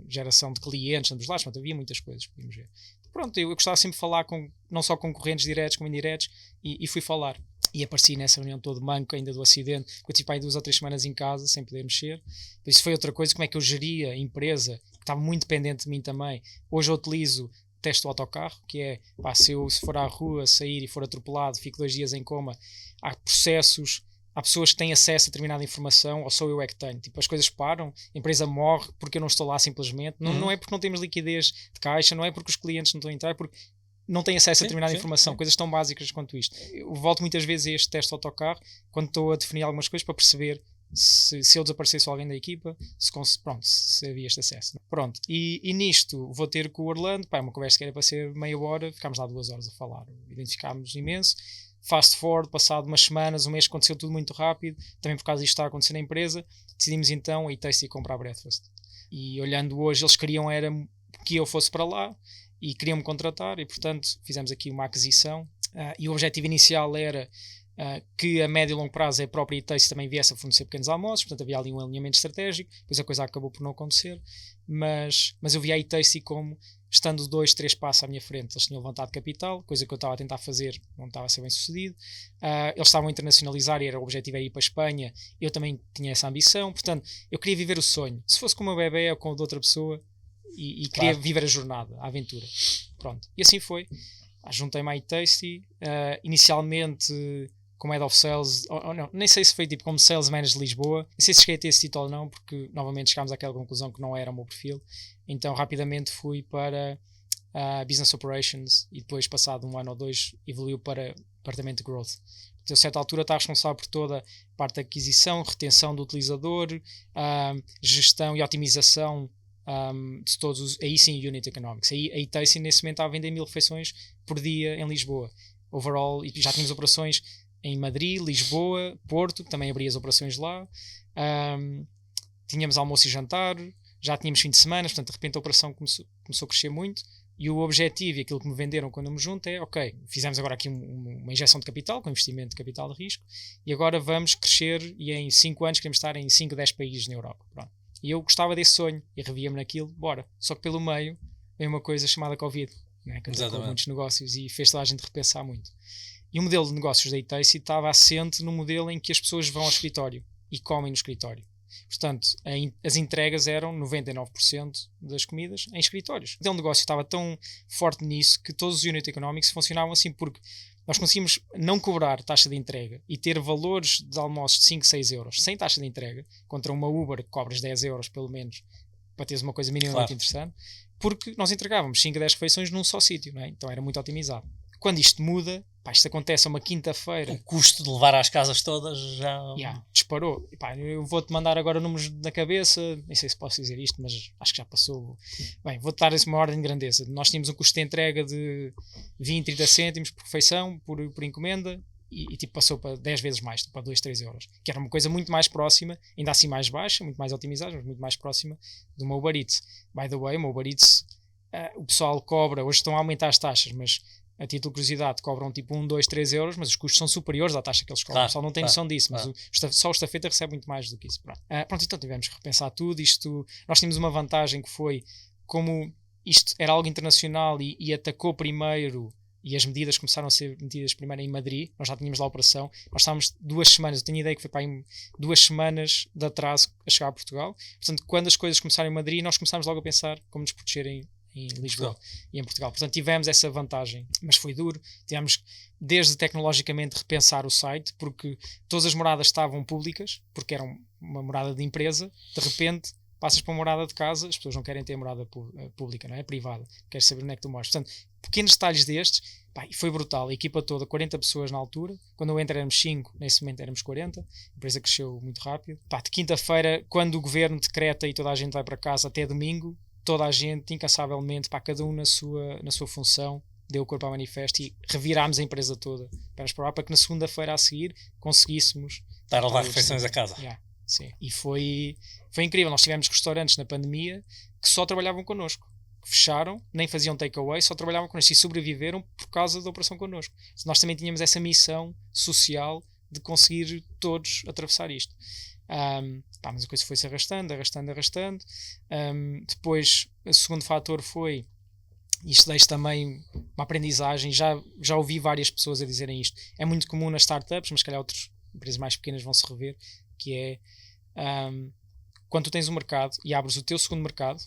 geração de clientes, ambos lados, havia muitas coisas que podíamos ver. Pronto, eu gostava sempre de falar com não só concorrentes diretos como indiretos e fui falar. E apareci nessa reunião todo manco ainda do acidente, eu tive aí 2 ou 3 semanas em casa sem poder mexer. Isso foi outra coisa, como é que eu geria a empresa, que estava muito dependente de mim também. Hoje eu utilizo teste do autocarro, que é, se for à rua, sair e for atropelado, fico 2 dias em coma. Há processos, há pessoas que têm acesso a determinada informação, ou só eu é que tenho. Tipo, as coisas param, a empresa morre porque eu não estou lá simplesmente. Não é porque não temos liquidez de caixa, não é porque os clientes não estão a entrar, é porque não tem acesso a determinada informação, coisas tão básicas quanto isto. Eu volto muitas vezes a este teste de autocarro quando estou a definir algumas coisas para perceber se eu desaparecesse alguém da equipa, se havia este acesso. Pronto, e nisto vou ter com o Orlando, uma conversa que era para ser meia hora, ficámos lá 2 horas a falar, identificámos imenso. Fast forward, passado umas semanas, um mês, aconteceu tudo muito rápido, também por causa disto estar a acontecer na empresa, decidimos então a eTasty comprar a Breakfast. E olhando hoje, eles queriam era que eu fosse para lá, e queriam-me contratar e, portanto, fizemos aqui uma aquisição e o objetivo inicial era que a médio e longo prazo a própria eTasty também viesse a fornecer pequenos almoços, portanto havia ali um alinhamento estratégico, depois a coisa acabou por não acontecer, mas eu vi a eTasty como estando 2, 3 passos à minha frente. Eles tinham levantado capital, coisa que eu estava a tentar fazer, não estava a ser bem sucedido. Eles estavam a internacionalizar e o objetivo era ir para a Espanha, eu também tinha essa ambição, portanto eu queria viver o sonho, se fosse com o meu bebê ou com o de outra pessoa, e queria viver a jornada, a aventura. Pronto. E assim foi. Juntei-me à eTasty, inicialmente como Head of Sales, ou não, nem sei se foi tipo como Sales Manager de Lisboa, nem sei se cheguei a ter esse título ou não, porque novamente chegámos àquela conclusão que não era o meu perfil. Então rapidamente fui para Business Operations e depois, passado 1 ano ou 2, evoluiu para Departamento de Growth. Então, a certa altura está responsável por toda a parte da aquisição, retenção do utilizador, gestão e otimização de todos aí sim Unit Economics. Aí a eTasty nesse momento estava a vender 1000 refeições por dia em Lisboa. Overall, e já tínhamos operações em Madrid, Lisboa, Porto, que também abria as operações lá. Tínhamos almoço e jantar, já tínhamos fim de semana, portanto de repente a operação começou a crescer muito. E o objetivo e aquilo que me venderam quando eu me junto é, ok, fizemos agora aqui uma injeção de capital, com investimento de capital de risco, e agora vamos crescer e em 5 anos queremos estar em 5, 10 países na Europa. Pronto. E eu gostava desse sonho e revia-me naquilo, bora. Só que pelo meio veio uma coisa chamada Covid, né, que atacou muitos negócios e fez toda a gente repensar muito. E o modelo de negócios da eTasty estava assente no modelo em que as pessoas vão ao escritório e comem no escritório. Portanto, as entregas eram 99% das comidas em escritórios. Então o negócio estava tão forte nisso que todos os unit economics funcionavam assim, porque nós conseguimos não cobrar taxa de entrega e ter valores de almoços de 5, 6 euros sem taxa de entrega, contra uma Uber que cobras 10 euros pelo menos para teres uma coisa minimamente interessante, porque nós entregávamos 5 a 10 refeições num só sítio, não é? Então era muito otimizado. Quando isto muda, isto acontece a uma quinta-feira. O custo de levar às casas todas já... disparou. Eu vou-te mandar agora números na cabeça, nem sei se posso dizer isto, mas acho que já passou. Bem, vou-te dar uma ordem de grandeza. Nós tínhamos um custo de entrega de 20, 30 cêntimos por refeição, por encomenda, e tipo passou para 10 vezes mais, para 2, 3 euros. Que era uma coisa muito mais próxima, ainda assim mais baixa, muito mais otimizada, mas muito mais próxima de uma Uber Eats. By the way, uma Uber Eats, o pessoal cobra, hoje estão a aumentar as taxas, mas a título de curiosidade, cobram tipo 1, 2, 3 euros, mas os custos são superiores à taxa que eles cobram. O pessoal não tem noção disso, mas só o estafeta recebe muito mais do que isso. Pronto, então tivemos que repensar tudo. Nós tínhamos uma vantagem que foi, como isto era algo internacional e atacou primeiro, e as medidas começaram a ser metidas primeiro em Madrid, nós já tínhamos lá a operação, nós estávamos 2 semanas, eu tenho ideia que foi para aí 2 semanas de atraso a chegar a Portugal. Portanto, quando as coisas começaram em Madrid, nós começámos logo a pensar como nos proteger em Lisboa e em Portugal. Portanto, tivemos essa vantagem, mas foi duro. Tivemos, desde tecnologicamente, repensar o site, porque todas as moradas estavam públicas, porque eram uma morada de empresa. De repente, passas para uma morada de casa, as pessoas não querem ter morada pública, não é? Privada. Queres saber onde é que tu moras. Portanto, pequenos detalhes destes, foi brutal. A equipa toda, 40 pessoas na altura. Quando eu entrei éramos 5, nesse momento éramos 40. A empresa cresceu muito rápido. De quinta-feira, quando o governo decreta e toda a gente vai para casa até domingo, toda a gente, incansavelmente, cada um na sua função, deu o corpo ao manifesto e revirámos a empresa toda para que na segunda-feira a seguir conseguíssemos dar a levar refeições a casa. Sim. E foi incrível. Nós tivemos restaurantes na pandemia que só trabalhavam connosco, que fecharam, nem faziam takeaway, só trabalhavam connosco e sobreviveram por causa da operação connosco. Nós também tínhamos essa missão social de conseguir todos atravessar isto. Mas a coisa foi-se arrastando. Depois, o segundo fator foi, isto deixa também uma aprendizagem, já ouvi várias pessoas a dizerem isto, é muito comum nas startups, mas se calhar outras empresas mais pequenas vão se rever, que é quando tu tens um mercado e abres o teu segundo mercado,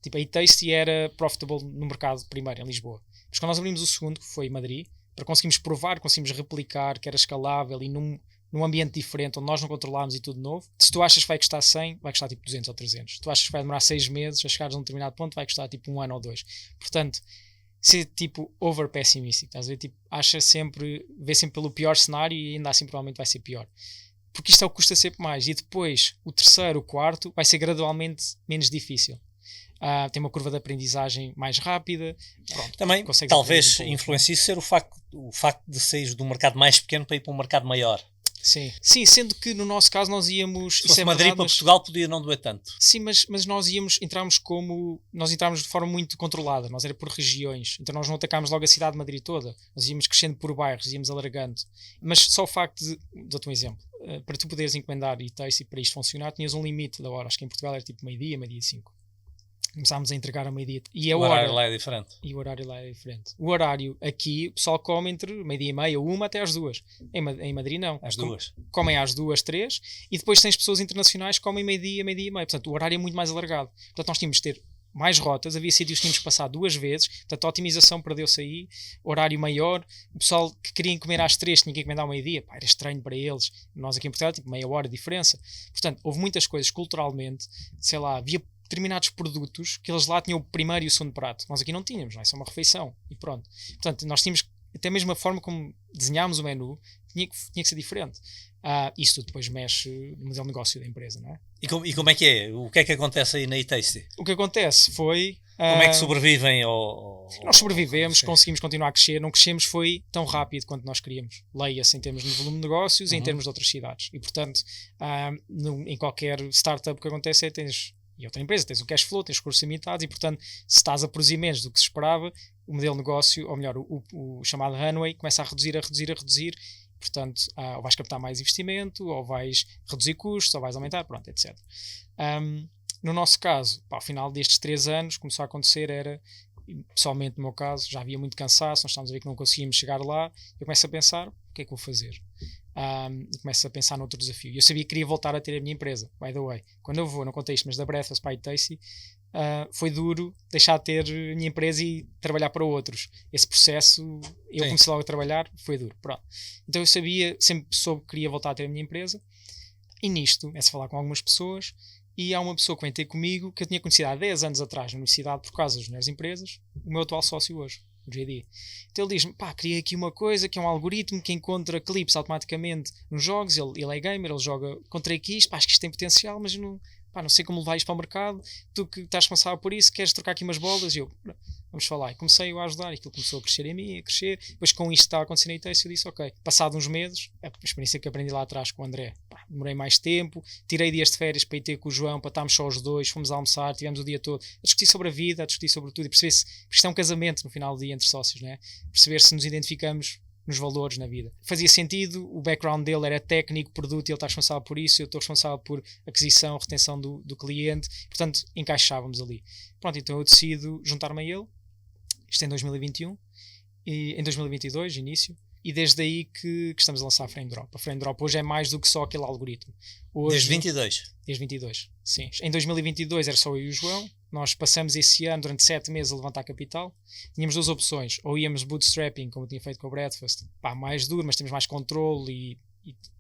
tipo a eTasty era profitable no mercado primeiro, em Lisboa, mas quando nós abrimos o segundo, que foi em Madrid, para conseguirmos provar, conseguimos replicar, que era escalável e num ambiente diferente, onde nós não controlámos e tudo novo, se tu achas que vai custar 100, vai custar tipo 200 ou 300. Se tu achas que vai demorar 6 meses a chegares a um determinado ponto, vai custar tipo 1 ano ou 2. Portanto, ser tipo over pessimistic, estás a ver? Tipo, vê sempre pelo pior cenário e ainda assim provavelmente vai ser pior. Porque isto é o que custa sempre mais. E depois, o terceiro, o quarto, vai ser gradualmente menos difícil. Tem uma curva de aprendizagem mais rápida. Pronto, também, talvez influencie ser o facto de sair do mercado mais pequeno para ir para um mercado maior. Sim, sendo que no nosso caso nós íamos... Se fosse Madrid para Portugal podia não doer tanto. Sim, mas nós entramos de forma muito controlada, nós era por regiões, então nós não atacámos logo a cidade de Madrid toda, nós íamos crescendo por bairros, íamos alargando. Mas só o facto de, dou-te um exemplo, para tu poderes encomendar e para isto funcionar, tinhas um limite da hora, acho que em Portugal era tipo meio-dia 5. Começámos a entregar a meio-dia. O horário lá é diferente. E o horário lá é diferente. O horário aqui, o pessoal come entre meio-dia e meia, 1 até às 2. Em Madrid não. Às 2. Comem às 2, 3. E depois tens pessoas internacionais que comem meio-dia e meia. Portanto, o horário é muito mais alargado. Portanto, nós tínhamos de ter mais rotas. Havia sítios que tínhamos que passar 2 vezes. Portanto, a otimização perdeu-se aí. Horário maior. O pessoal que queria comer às 3 tinha que encomendar ao meio-dia. Era estranho para eles. Nós aqui em Portugal, tipo, meia hora de diferença. Portanto, houve muitas coisas culturalmente. Sei lá, havia determinados produtos que eles lá tinham o primeiro e o segundo prato. Nós aqui não tínhamos, não é? Só uma refeição e pronto. Portanto, nós tínhamos, até mesmo a forma como desenhámos o menu tinha que ser diferente. Isso depois mexe no modelo de negócio da empresa, não é? E como é que é? O que é que acontece aí na eTasty? O que acontece foi... Como é que sobrevivem Nós sobrevivemos, conseguimos continuar a crescer, não crescemos foi tão rápido quanto nós queríamos. Leia-se em termos de volume de negócios e em termos de outras cidades. E portanto, em qualquer startup o que acontece é que e outra empresa, tens o cash flow, tens recursos limitados e, portanto, se estás a produzir menos do que se esperava, o modelo de negócio, ou melhor, o chamado runway, começa a reduzir. Portanto, ou vais captar mais investimento, ou vais reduzir custos, ou vais aumentar, pronto, etc. No nosso caso, ao final destes 3 anos, começou a acontecer, pessoalmente no meu caso, já havia muito cansaço, nós estávamos a ver que não conseguíamos chegar lá, eu começo a pensar, o que é que vou fazer? e começo a pensar noutro desafio. E eu sabia que queria voltar a ter a minha empresa, by the way. Quando eu vou, não contei isto, mas da Breakfast para a Tasty, foi duro deixar de ter a minha empresa e trabalhar para outros. Esse processo, eu comecei logo a trabalhar, foi duro. Pronto. Então eu sabia, sempre soube que queria voltar a ter a minha empresa, e nisto, começo a falar com algumas pessoas, e há uma pessoa que vem ter comigo, que eu tinha conhecido há 10 anos atrás na universidade, por causa das melhores empresas, o meu atual sócio hoje, o JD. Então ele diz-me, criei aqui uma coisa, que é um algoritmo que encontra clipes automaticamente nos jogos, ele é gamer, ele joga, encontrei aqui isto, acho que isto tem potencial, mas não sei como levar isto para o mercado, tu que estás responsável por isso, queres trocar aqui umas bolas? E eu, vamos falar. E comecei a ajudar, e aquilo começou a crescer em mim, a crescer. Depois com isto que estava acontecendo em Tasty, eu disse, ok, passado uns meses, a experiência que aprendi lá atrás com o André, demorei mais tempo, tirei dias de férias para ir ter com o João, para estarmos só os dois, fomos a almoçar, tivemos o dia todo a discutir sobre a vida, a discutir sobre tudo, e perceber se, porque isto é um casamento no final do dia entre sócios, né? Perceber se nos identificamos nos valores na vida. Fazia sentido, o background dele era técnico, produto, e ele está responsável por isso, eu estou responsável por aquisição, retenção do cliente, portanto encaixávamos ali. Pronto, então eu decido juntar-me a ele, isto em 2021, e em 2022, início, e desde aí que estamos a lançar a Frame Drop. A Frame Drop hoje é mais do que só aquele algoritmo. Hoje, desde 22? Desde 22, sim. Em 2022 era só eu e o João. Nós passamos esse ano, durante 7 meses, a levantar capital. Tínhamos duas opções. Ou íamos bootstrapping, como eu tinha feito com o Breakfast, mais duro, mas temos mais controle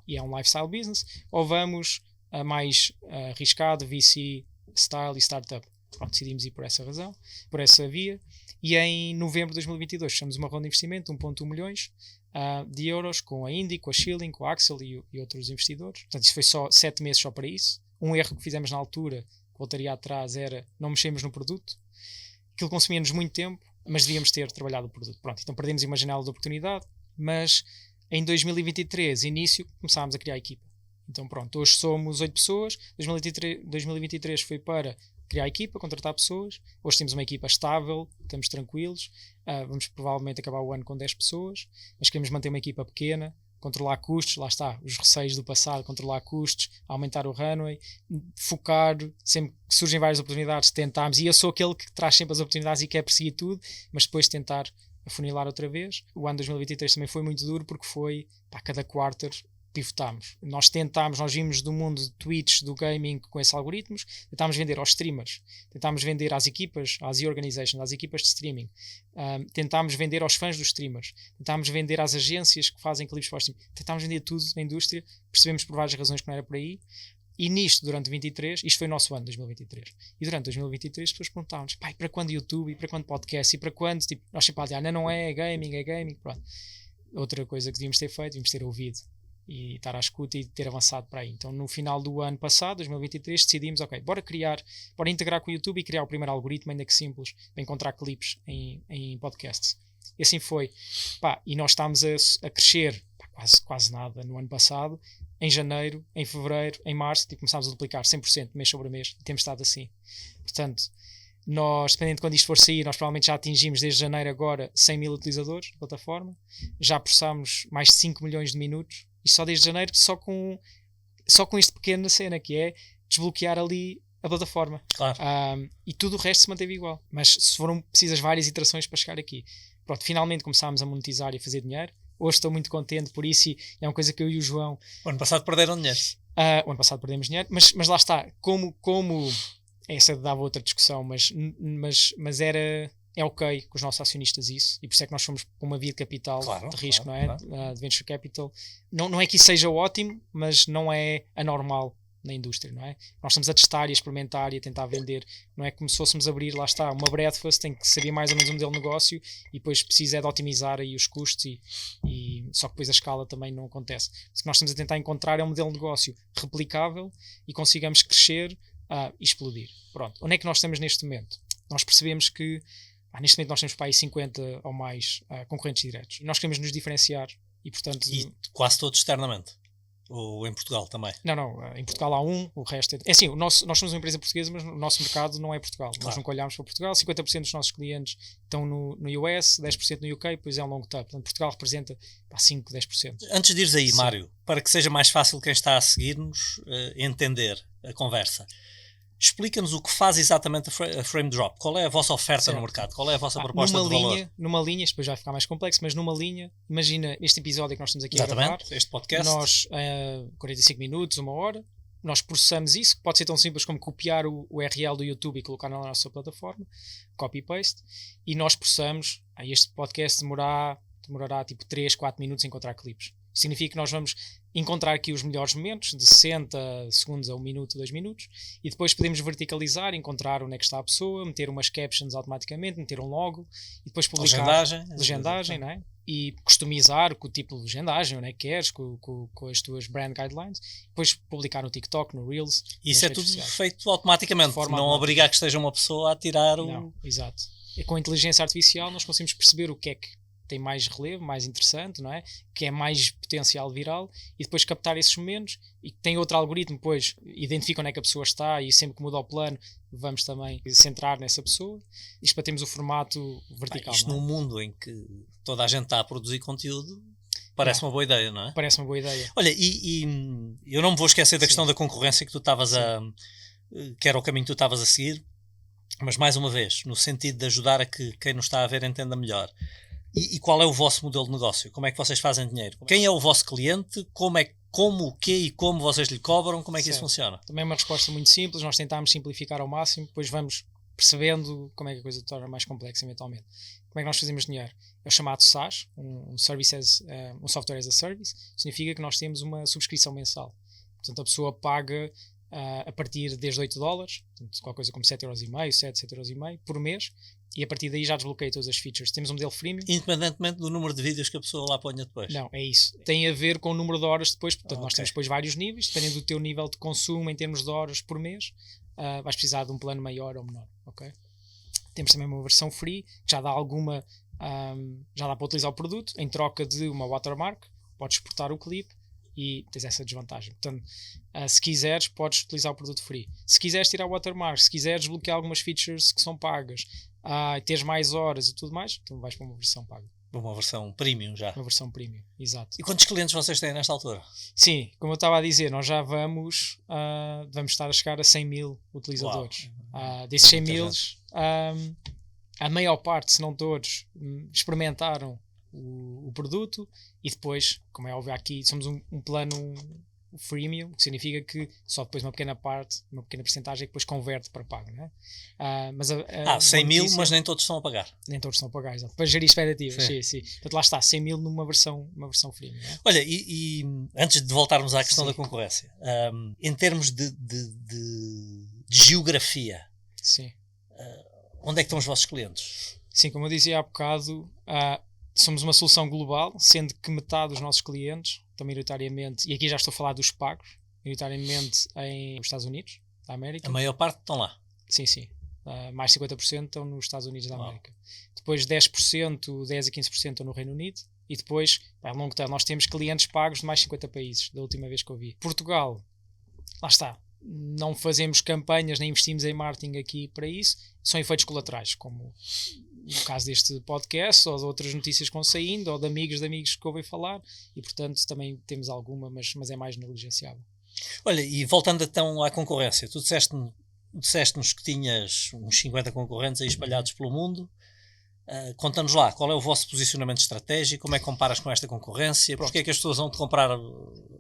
e é um lifestyle business. Ou vamos a mais arriscado, VC, style e startup. Pronto, decidimos ir por essa razão, por essa via. E em novembro de 2022 fechamos uma ronda de investimento, 1,1 milhões de euros, com a Indy, com a Schilling, com a Axel e outros investidores. Portanto, isso foi só 7 meses só para isso. Um erro que fizemos na altura, que voltaria atrás, era não mexermos no produto. Aquilo consumia-nos muito tempo, mas devíamos ter trabalhado o produto. Pronto, então perdemos uma janela de oportunidade, mas em 2023, início, começámos a criar a equipa. Então pronto, hoje somos 8 pessoas, 2023 foi para criar a equipa, contratar pessoas. Hoje temos uma equipa estável, estamos tranquilos, vamos provavelmente acabar o ano com 10 pessoas, mas queremos manter uma equipa pequena, controlar custos, lá está, os receios do passado, controlar custos, aumentar o runway, focar, sempre que surgem várias oportunidades, tentarmos, e eu sou aquele que traz sempre as oportunidades e quer perseguir tudo, mas depois tentar afunilar outra vez. O ano 2023 também foi muito duro, porque foi, cada quarter pivotámos. Nós vimos do mundo de Twitch, do gaming, com esses algoritmos, tentámos vender aos streamers, tentámos vender às equipas, às e-organizations, às equipas de streaming, tentámos vender aos fãs dos streamers, tentámos vender às agências que fazem clipes para o streaming, tentámos vender tudo na indústria, percebemos por várias razões que não era por aí, e nisto, durante 23, isto foi o nosso ano, 2023, e durante 2023 as pessoas perguntavam-nos, para quando YouTube, e para quando podcast, e para quando, tipo, nós sempre a dizer, não é gaming, pronto. Outra coisa que devíamos ter feito, devíamos ter ouvido, e estar à escuta e ter avançado para aí. Então no final do ano passado, 2023, decidimos, bora integrar com o YouTube e criar o primeiro algoritmo, ainda que simples, para encontrar clipes em podcasts. E assim foi. E nós estamos a crescer quase nada no ano passado. Em janeiro, em fevereiro, em março, começámos a duplicar 100% mês sobre mês, e temos estado assim. Portanto, nós, dependendo de quando isto for sair, nós provavelmente já atingimos desde janeiro agora 100 mil utilizadores da plataforma, já processámos mais de 5 milhões de minutos, e só desde janeiro, só com este pequeno cena, que é desbloquear ali a plataforma. Claro. E tudo o resto se manteve igual, mas foram precisas várias iterações para chegar aqui. Pronto, finalmente começámos a monetizar e a fazer dinheiro. Hoje estou muito contente por isso, e é uma coisa que eu e o João... O ano passado perderam dinheiro. O ano passado perdemos dinheiro, mas lá está, como essa dava outra discussão, mas é ok com os nossos acionistas isso, e por isso é que nós fomos para uma via de capital, de risco, não é? Claro. De venture capital. Não é que isso seja ótimo, mas não é anormal na indústria, não é? Nós estamos a testar e a experimentar e a tentar vender, não é como se fôssemos abrir, lá está, uma Breakfast, tem que saber mais ou menos um modelo de negócio, e depois precisa de otimizar aí os custos, e só que depois a escala também não acontece. O que nós estamos a tentar encontrar é um modelo de negócio replicável e consigamos crescer e explodir. Pronto, onde é que nós estamos neste momento? Nós percebemos que neste momento nós temos para aí 50 ou mais concorrentes diretos, e nós queremos nos diferenciar, e portanto... E quase todos externamente? Ou em Portugal também? Não, em Portugal há o resto é assim, nós somos uma empresa portuguesa, mas o nosso mercado não é Portugal. Claro. Nós nunca olhámos para Portugal, 50% dos nossos clientes estão no US, 10% no UK, depois é um longo term. Portanto, Portugal representa 5, 10%. Antes de ires aí, sim, Mário, para que seja mais fácil quem está a seguir-nos entender a conversa, Explica-nos o que faz exatamente a Frame Drop. Qual é a vossa oferta no mercado? Qual é a vossa proposta de valor? Numa linha, depois vai ficar mais complexo, mas numa linha, imagina este episódio que nós estamos aqui a gravar. Este podcast. Nós, 45 minutos, 1 hora, nós processamos isso, pode ser tão simples como copiar o URL do YouTube e colocar na nossa plataforma, copy-paste, e nós processamos, este podcast demorará tipo 3, 4 minutos a encontrar clipes. Significa que nós vamos encontrar aqui os melhores momentos, de 60 segundos a 1 minuto, 2 minutos, e depois podemos verticalizar, encontrar onde é que está a pessoa, meter umas captions automaticamente, meter um logo, e depois publicar legendagem, não é? E customizar com o tipo de legendagem, onde é que queres, com as tuas brand guidelines, depois publicar no TikTok, no Reels. Isso é tudo feito automaticamente, não obrigar que esteja uma pessoa a tirar o... Não, exato. E com a inteligência artificial nós conseguimos perceber o que é que tem mais relevo, mais interessante, não é? Que é mais potencial viral, e depois captar esses momentos, e tem outro algoritmo, depois identifica onde é que a pessoa está, e sempre que muda o plano vamos também centrar nessa pessoa. Isto para termos o formato vertical. Isto num mundo em que toda a gente está a produzir conteúdo, parece uma boa ideia, não é? Parece uma boa ideia. Olha, e eu não me vou esquecer da questão da concorrência que tu estavas que era o caminho que tu estavas a seguir, mas mais uma vez, no sentido de ajudar a que quem nos está a ver entenda melhor. E qual é o vosso modelo de negócio? Como é que vocês fazem dinheiro? Quem é o vosso cliente? Como, o quê e como vocês lhe cobram? Como é que isso funciona? Também é uma resposta muito simples. Nós tentámos simplificar ao máximo, depois vamos percebendo como é que a coisa se torna mais complexa eventualmente. Como é que nós fazemos dinheiro? É o chamado SaaS, um Software as a Service. Significa que nós temos uma subscrição mensal. Portanto, a pessoa paga a partir desde $8, portanto, qualquer coisa como 7,5€ por mês, e a partir daí já desbloqueia todas as features. Temos um modelo freemium. Independentemente do número de vídeos que a pessoa lá ponha depois. Não, é isso. Tem a ver com o número de horas depois. Portanto, nós temos depois vários níveis, dependendo do teu nível de consumo em termos de horas por mês, vais precisar de um plano maior ou menor, ok? Temos também uma versão free, que já dá alguma... já dá para utilizar o produto, em troca de uma watermark, podes exportar o clipe, e tens essa desvantagem. Portanto, se quiseres, podes utilizar o produto free. Se quiseres tirar o watermark, se quiseres desbloquear algumas features que são pagas, e teres mais horas e tudo mais, então vais para uma versão paga. Uma versão premium já. Uma versão premium, exato. E quantos clientes vocês têm nesta altura? Sim, como eu estava a dizer, nós já vamos estar a chegar a 100 mil utilizadores. Desses 100 mil, a maior parte, se não todos, experimentaram o produto, e depois, como é óbvio aqui, somos um plano freemium, que significa que só depois uma pequena percentagem é que depois converte para pago, não é? Mas 100 mil, mas nem todos estão a pagar. Nem todos estão a pagar, exato. Para gerir expectativas, sim. Portanto, lá está, 100 mil numa versão freemium. Não é? Olha, e antes de voltarmos à questão da concorrência, em termos de geografia, onde é que estão os vossos clientes? Sim, como eu dizia há bocado, somos uma solução global, sendo que metade dos nossos clientes estão maioritariamente, e aqui já estou a falar dos pagos, maioritariamente nos Estados Unidos da América. A maior parte estão lá? Sim. Mais 50% estão nos Estados Unidos da América. Depois 10% a 15% estão no Reino Unido, e depois, a longo termo, nós temos clientes pagos de mais 50 países, da última vez que eu vi. Portugal, lá está, não fazemos campanhas nem investimos em marketing aqui para isso, são efeitos colaterais, como no caso deste podcast, ou de outras notícias que vão saindo, ou de amigos que ouvem falar, e portanto também temos alguma, mas é mais negligenciável. Olha, e voltando então à concorrência, tu disseste-nos que tinhas uns 50 concorrentes aí espalhados pelo mundo. Conta-nos lá, qual é o vosso posicionamento estratégico, como é que comparas com esta concorrência, porque é que as pessoas vão te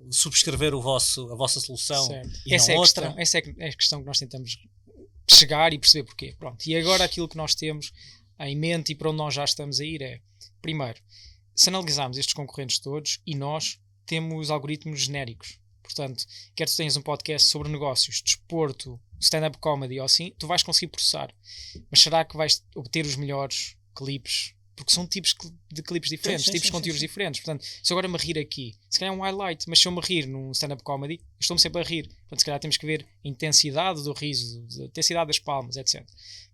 subscrever a vossa solução e não outra? Essa é a questão que nós tentamos chegar e perceber porquê. Pronto. E agora aquilo que nós temos em mente e para onde nós já estamos a ir é, primeiro, se analisarmos estes concorrentes todos, e nós temos algoritmos genéricos. Portanto, quer tu tenhas um podcast sobre negócios, desporto, stand-up comedy ou assim, tu vais conseguir processar. Mas será que vais obter os melhores clipes? Porque são tipos de clipes diferentes, tipos de conteúdos diferentes. Portanto, se agora me rir aqui, se calhar é um highlight, mas se eu me rir num stand-up comedy, estou-me sempre a rir. Portanto, se calhar temos que ver a intensidade do riso, a intensidade das palmas, etc.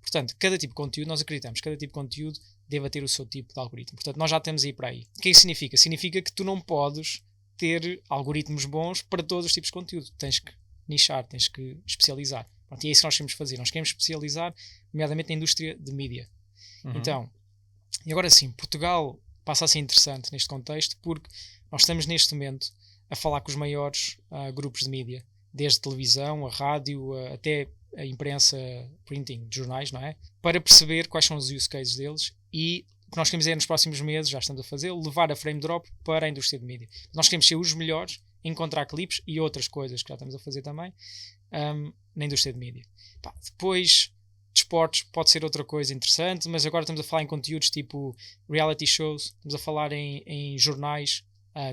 Portanto, cada tipo de conteúdo, nós acreditamos, cada tipo de conteúdo deva ter o seu tipo de algoritmo. Portanto, nós já temos aí para aí. O que isso significa? Significa que tu não podes ter algoritmos bons para todos os tipos de conteúdo. Tens que nichar, tens que especializar. Pronto, e é isso que nós queremos fazer. Nós queremos especializar, nomeadamente na indústria de mídia. Então, e agora sim, Portugal passa a ser interessante neste contexto, porque nós estamos neste momento a falar com os maiores grupos de mídia, desde televisão, a rádio, até a imprensa, printing de jornais, não é? Para perceber quais são os use cases deles, e o que nós queremos é, nos próximos meses, já estamos a fazer, levar a Frame Drop para a indústria de mídia. Nós queremos ser os melhores, encontrar clipes e outras coisas que já estamos a fazer também na indústria de mídia. Depois, desportos pode ser outra coisa interessante, mas agora estamos a falar em conteúdos tipo reality shows, estamos a falar em jornais,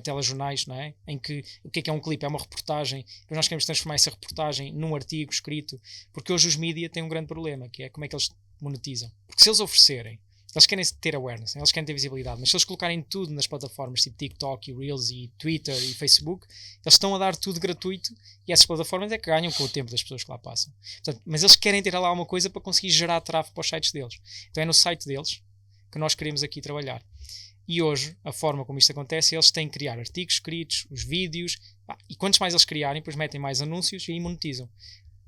telejornais, não é? Em que o que é um clipe? É uma reportagem. Depois nós queremos transformar essa reportagem num artigo escrito, porque hoje os mídia têm um grande problema, que é como é que eles monetizam. Porque se eles oferecerem, eles querem ter awareness, eles querem ter visibilidade, mas se eles colocarem tudo nas plataformas tipo TikTok e Reels e Twitter e Facebook, eles estão a dar tudo gratuito, e essas plataformas é que ganham com o tempo das pessoas que lá passam. Portanto, mas eles querem ter lá uma coisa para conseguir gerar tráfego para os sites deles. Então é no site deles que nós queremos aqui trabalhar. E hoje, a forma como isto acontece, eles têm que criar artigos escritos, os vídeos, e quantos mais eles criarem, depois metem mais anúncios e aí monetizam.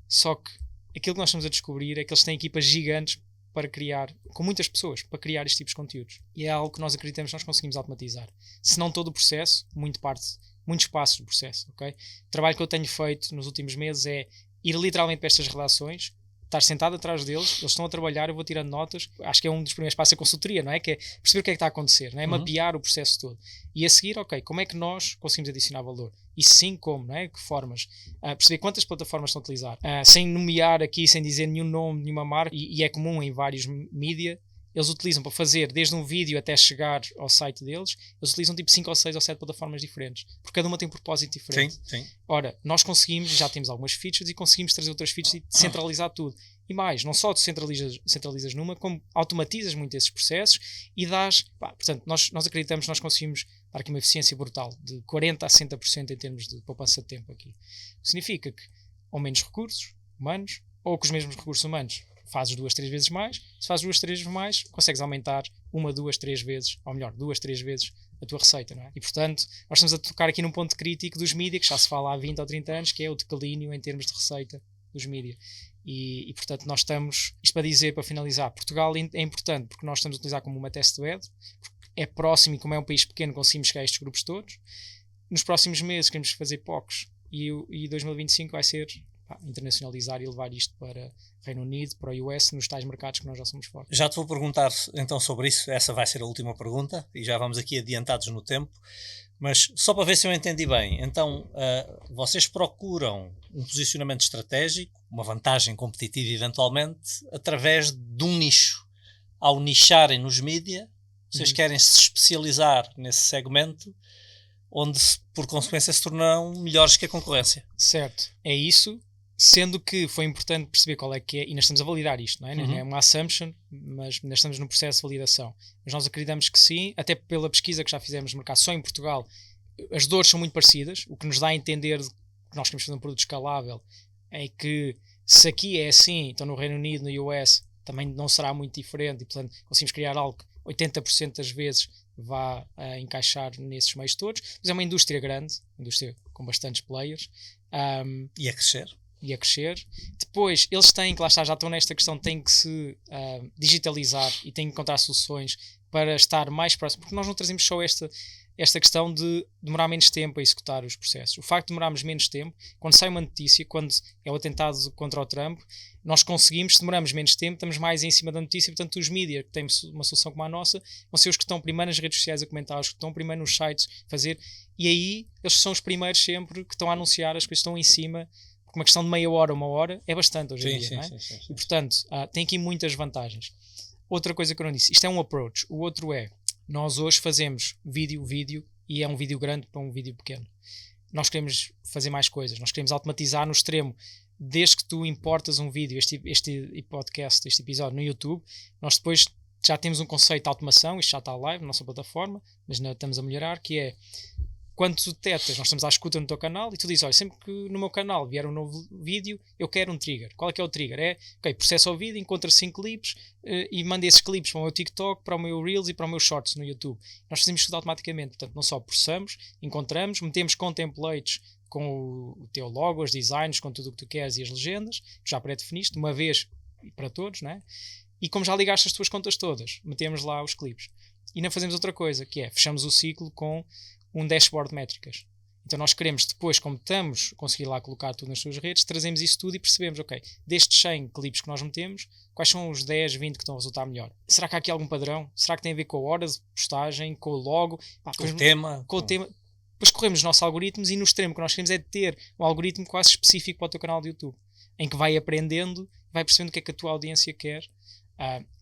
Só que aquilo que nós estamos a descobrir é que eles têm equipas gigantes para criar, com muitas pessoas, para criar estes tipos de conteúdos. E é algo que nós acreditamos que nós conseguimos automatizar. Se não todo o processo, muitos passos do processo, ok? O trabalho que eu tenho feito nos últimos meses é ir literalmente para estas redações, estar sentado atrás deles, eles estão a trabalhar, eu vou tirando notas. Acho que é um dos primeiros passos a consultoria, não é? Que é perceber o que é que está a acontecer, não é? Mapear o processo todo. E a seguir, ok, como é que nós conseguimos adicionar valor? E sim, como, não é? Que formas? Perceber quantas plataformas estão a utilizar. Sem nomear aqui, sem dizer nenhum nome, nenhuma marca, e é comum em vários mídia, eles utilizam para fazer, desde um vídeo até chegar ao site deles, eles utilizam tipo 5 ou 6 ou 7 plataformas diferentes, porque cada uma tem um propósito diferente. Sim. Ora, nós conseguimos, já temos algumas features e conseguimos trazer outras features e centralizar tudo. E mais, não só tu centralizas numa, como automatizas muito esses processos e dás, portanto, nós acreditamos que nós conseguimos dar aqui uma eficiência brutal de 40% a 60% em termos de poupança de tempo aqui. O que significa que, ou menos recursos humanos, ou com os mesmos recursos humanos, fazes 2, 3 vezes mais. Se fazes 2, 3 vezes mais, consegues aumentar 1, 2, 3 vezes, ou melhor, 2, 3 vezes a tua receita, não é? E portanto, nós estamos a tocar aqui num ponto crítico dos mídia, que já se fala há 20 ou 30 anos, que é o declínio em termos de receita dos mídia. E portanto, nós estamos, isto para dizer, para finalizar, Portugal é importante porque nós estamos a utilizar como uma test bed, porque é próximo e como é um país pequeno conseguimos chegar a estes grupos todos. Nos próximos meses queremos fazer POCs e 2025 vai ser internacionalizar e levar isto para Reino Unido, para o US, nos tais mercados que nós já somos fortes. Já te vou perguntar então sobre isso, essa vai ser a última pergunta e já vamos aqui adiantados no tempo, mas só para ver se eu entendi bem, então vocês procuram um posicionamento estratégico, uma vantagem competitiva eventualmente, através de um nicho. Ao nicharem nos mídia, vocês querem se especializar nesse segmento, onde por consequência se tornarão melhores que a concorrência. Certo, é isso. Sendo que foi importante perceber qual é que é, e nós estamos a validar isto, não é? Não é uma assumption, mas nós estamos no processo de validação. Mas nós acreditamos que sim, até pela pesquisa que já fizemos no mercado só em Portugal, as dores são muito parecidas, o que nos dá a entender que nós queremos fazer um produto escalável é que se aqui é assim, então no Reino Unido, no US, também não será muito diferente e portanto conseguimos criar algo que 80% das vezes vá encaixar nesses meios todos. Mas é uma indústria grande, indústria com bastantes players. E a crescer. Depois, eles têm que, lá está, já estão nesta questão, têm que se digitalizar e têm que encontrar soluções para estar mais próximo, porque nós não trazemos só esta questão de demorar menos tempo a executar os processos. O facto de demorarmos menos tempo, quando sai uma notícia, quando é o atentado contra o Trump, nós conseguimos, se demoramos menos tempo, estamos mais em cima da notícia, portanto os mídias que têm uma solução como a nossa, vão ser os que estão primeiro nas redes sociais a comentar, os que estão primeiro nos sites a fazer, e aí eles são os primeiros sempre que estão a anunciar, as coisas estão em cima, porque uma questão de meia hora, 1 hora, é bastante hoje em dia, não é? Sim. E portanto, tem aqui muitas vantagens. Outra coisa que eu não disse, isto é um approach, o outro é, nós hoje fazemos vídeo, e é um vídeo grande para um vídeo pequeno. Nós queremos fazer mais coisas, nós queremos automatizar no extremo, desde que tu importas um vídeo, este podcast, este episódio no YouTube, nós depois já temos um conceito de automação, isto já está live na nossa plataforma, mas ainda estamos a melhorar, que é, quando tu detectas, nós estamos à escuta no teu canal e tu dizes, olha, sempre que no meu canal vier um novo vídeo, eu quero um trigger. Qual é que é o trigger? Processa o vídeo, encontra 5 clipes e manda esses clipes para o meu TikTok, para o meu Reels e para o meu Shorts no YouTube. Nós fazemos tudo automaticamente, portanto não só processamos, encontramos, metemos com templates com o teu logo, os designs, com tudo o que tu queres e as legendas, que já pré-definiste, de uma vez e para todos, não é? E como já ligaste as tuas contas todas, metemos lá os clipes. E não fazemos outra coisa, que é, fechamos o ciclo com um dashboard de métricas. Então nós queremos depois, como estamos a conseguir lá colocar tudo nas suas redes, trazemos isso tudo e percebemos, ok, destes 100 clipes que nós metemos, quais são os 10, 20 que estão a resultar melhor? Será que há aqui algum padrão? Será que tem a ver com a hora de postagem, com o logo? Com o tema? Com o tema. Depois corremos os nossos algoritmos e no extremo que nós queremos é ter um algoritmo quase específico para o teu canal de YouTube, em que vai aprendendo, vai percebendo o que é que a tua audiência quer.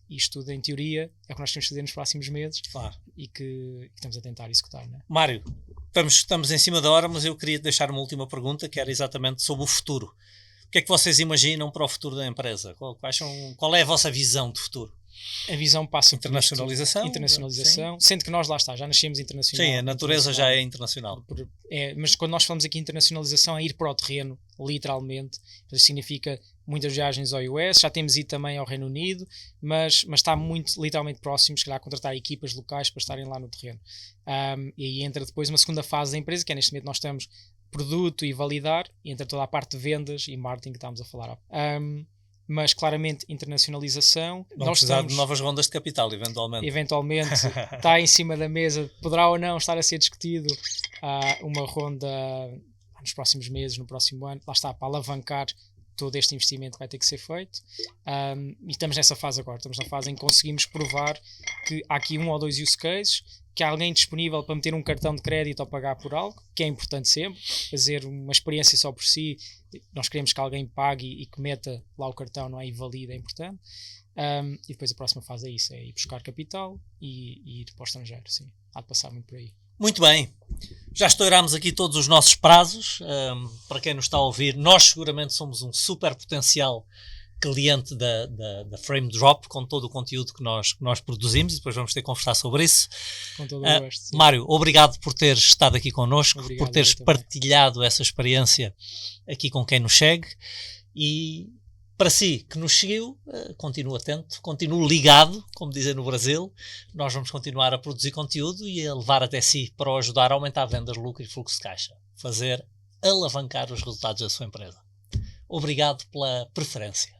Isto tudo, em teoria, é o que nós temos de fazer nos próximos meses, claro. e que estamos a tentar executar. Não é? Mário, estamos em cima da hora, mas eu queria deixar uma última pergunta, que era exatamente sobre o futuro. O que é que vocês imaginam para o futuro da empresa? Qual é a vossa visão de futuro? A visão passa por internacionalização, sendo que nós, lá está, já nascemos internacional. Sim, a natureza já é internacional. Mas quando nós falamos aqui de internacionalização, é ir para o terreno, literalmente. Isso significa muitas viagens ao US, já temos ido também ao Reino Unido, mas está muito, literalmente próximo, se calhar, a contratar equipas locais para estarem lá no terreno. E aí entra depois uma segunda fase da empresa, que é neste momento nós estamos produto e validar, e entra toda a parte de vendas e marketing que estamos a falar. Mas claramente internacionalização. Nós precisamos de novas rondas de capital, eventualmente. Eventualmente está em cima da mesa, poderá ou não estar a ser discutido uma ronda nos próximos meses, no próximo ano, lá está, para alavancar todo este investimento que vai ter que ser feito. E estamos nessa fase agora, estamos na fase em que conseguimos provar que há aqui 1 ou 2 use cases, que há alguém disponível para meter um cartão de crédito ou pagar por algo, que é importante sempre, fazer uma experiência só por si. Nós queremos que alguém pague e que meta lá o cartão, não é? E valide, é importante. E depois a próxima fase é isso, é ir buscar capital e ir para o estrangeiro, sim. Há de passar muito por aí. Muito bem, já estourámos aqui todos os nossos prazos. Para quem nos está a ouvir, nós seguramente somos um super potencial cliente da Frame Drop, com todo o conteúdo que nós produzimos, e depois vamos ter que conversar sobre isso. Com todo o gosto. Sim. Mário, obrigado por teres estado aqui connosco, obrigado, por teres partilhado essa experiência aqui com quem nos segue, e para si que nos seguiu, continue atento, continue ligado, como dizem no Brasil. Nós vamos continuar a produzir conteúdo e a levar até si para o ajudar a aumentar vendas, lucro e fluxo de caixa, alavancar os resultados da sua empresa. Obrigado pela preferência.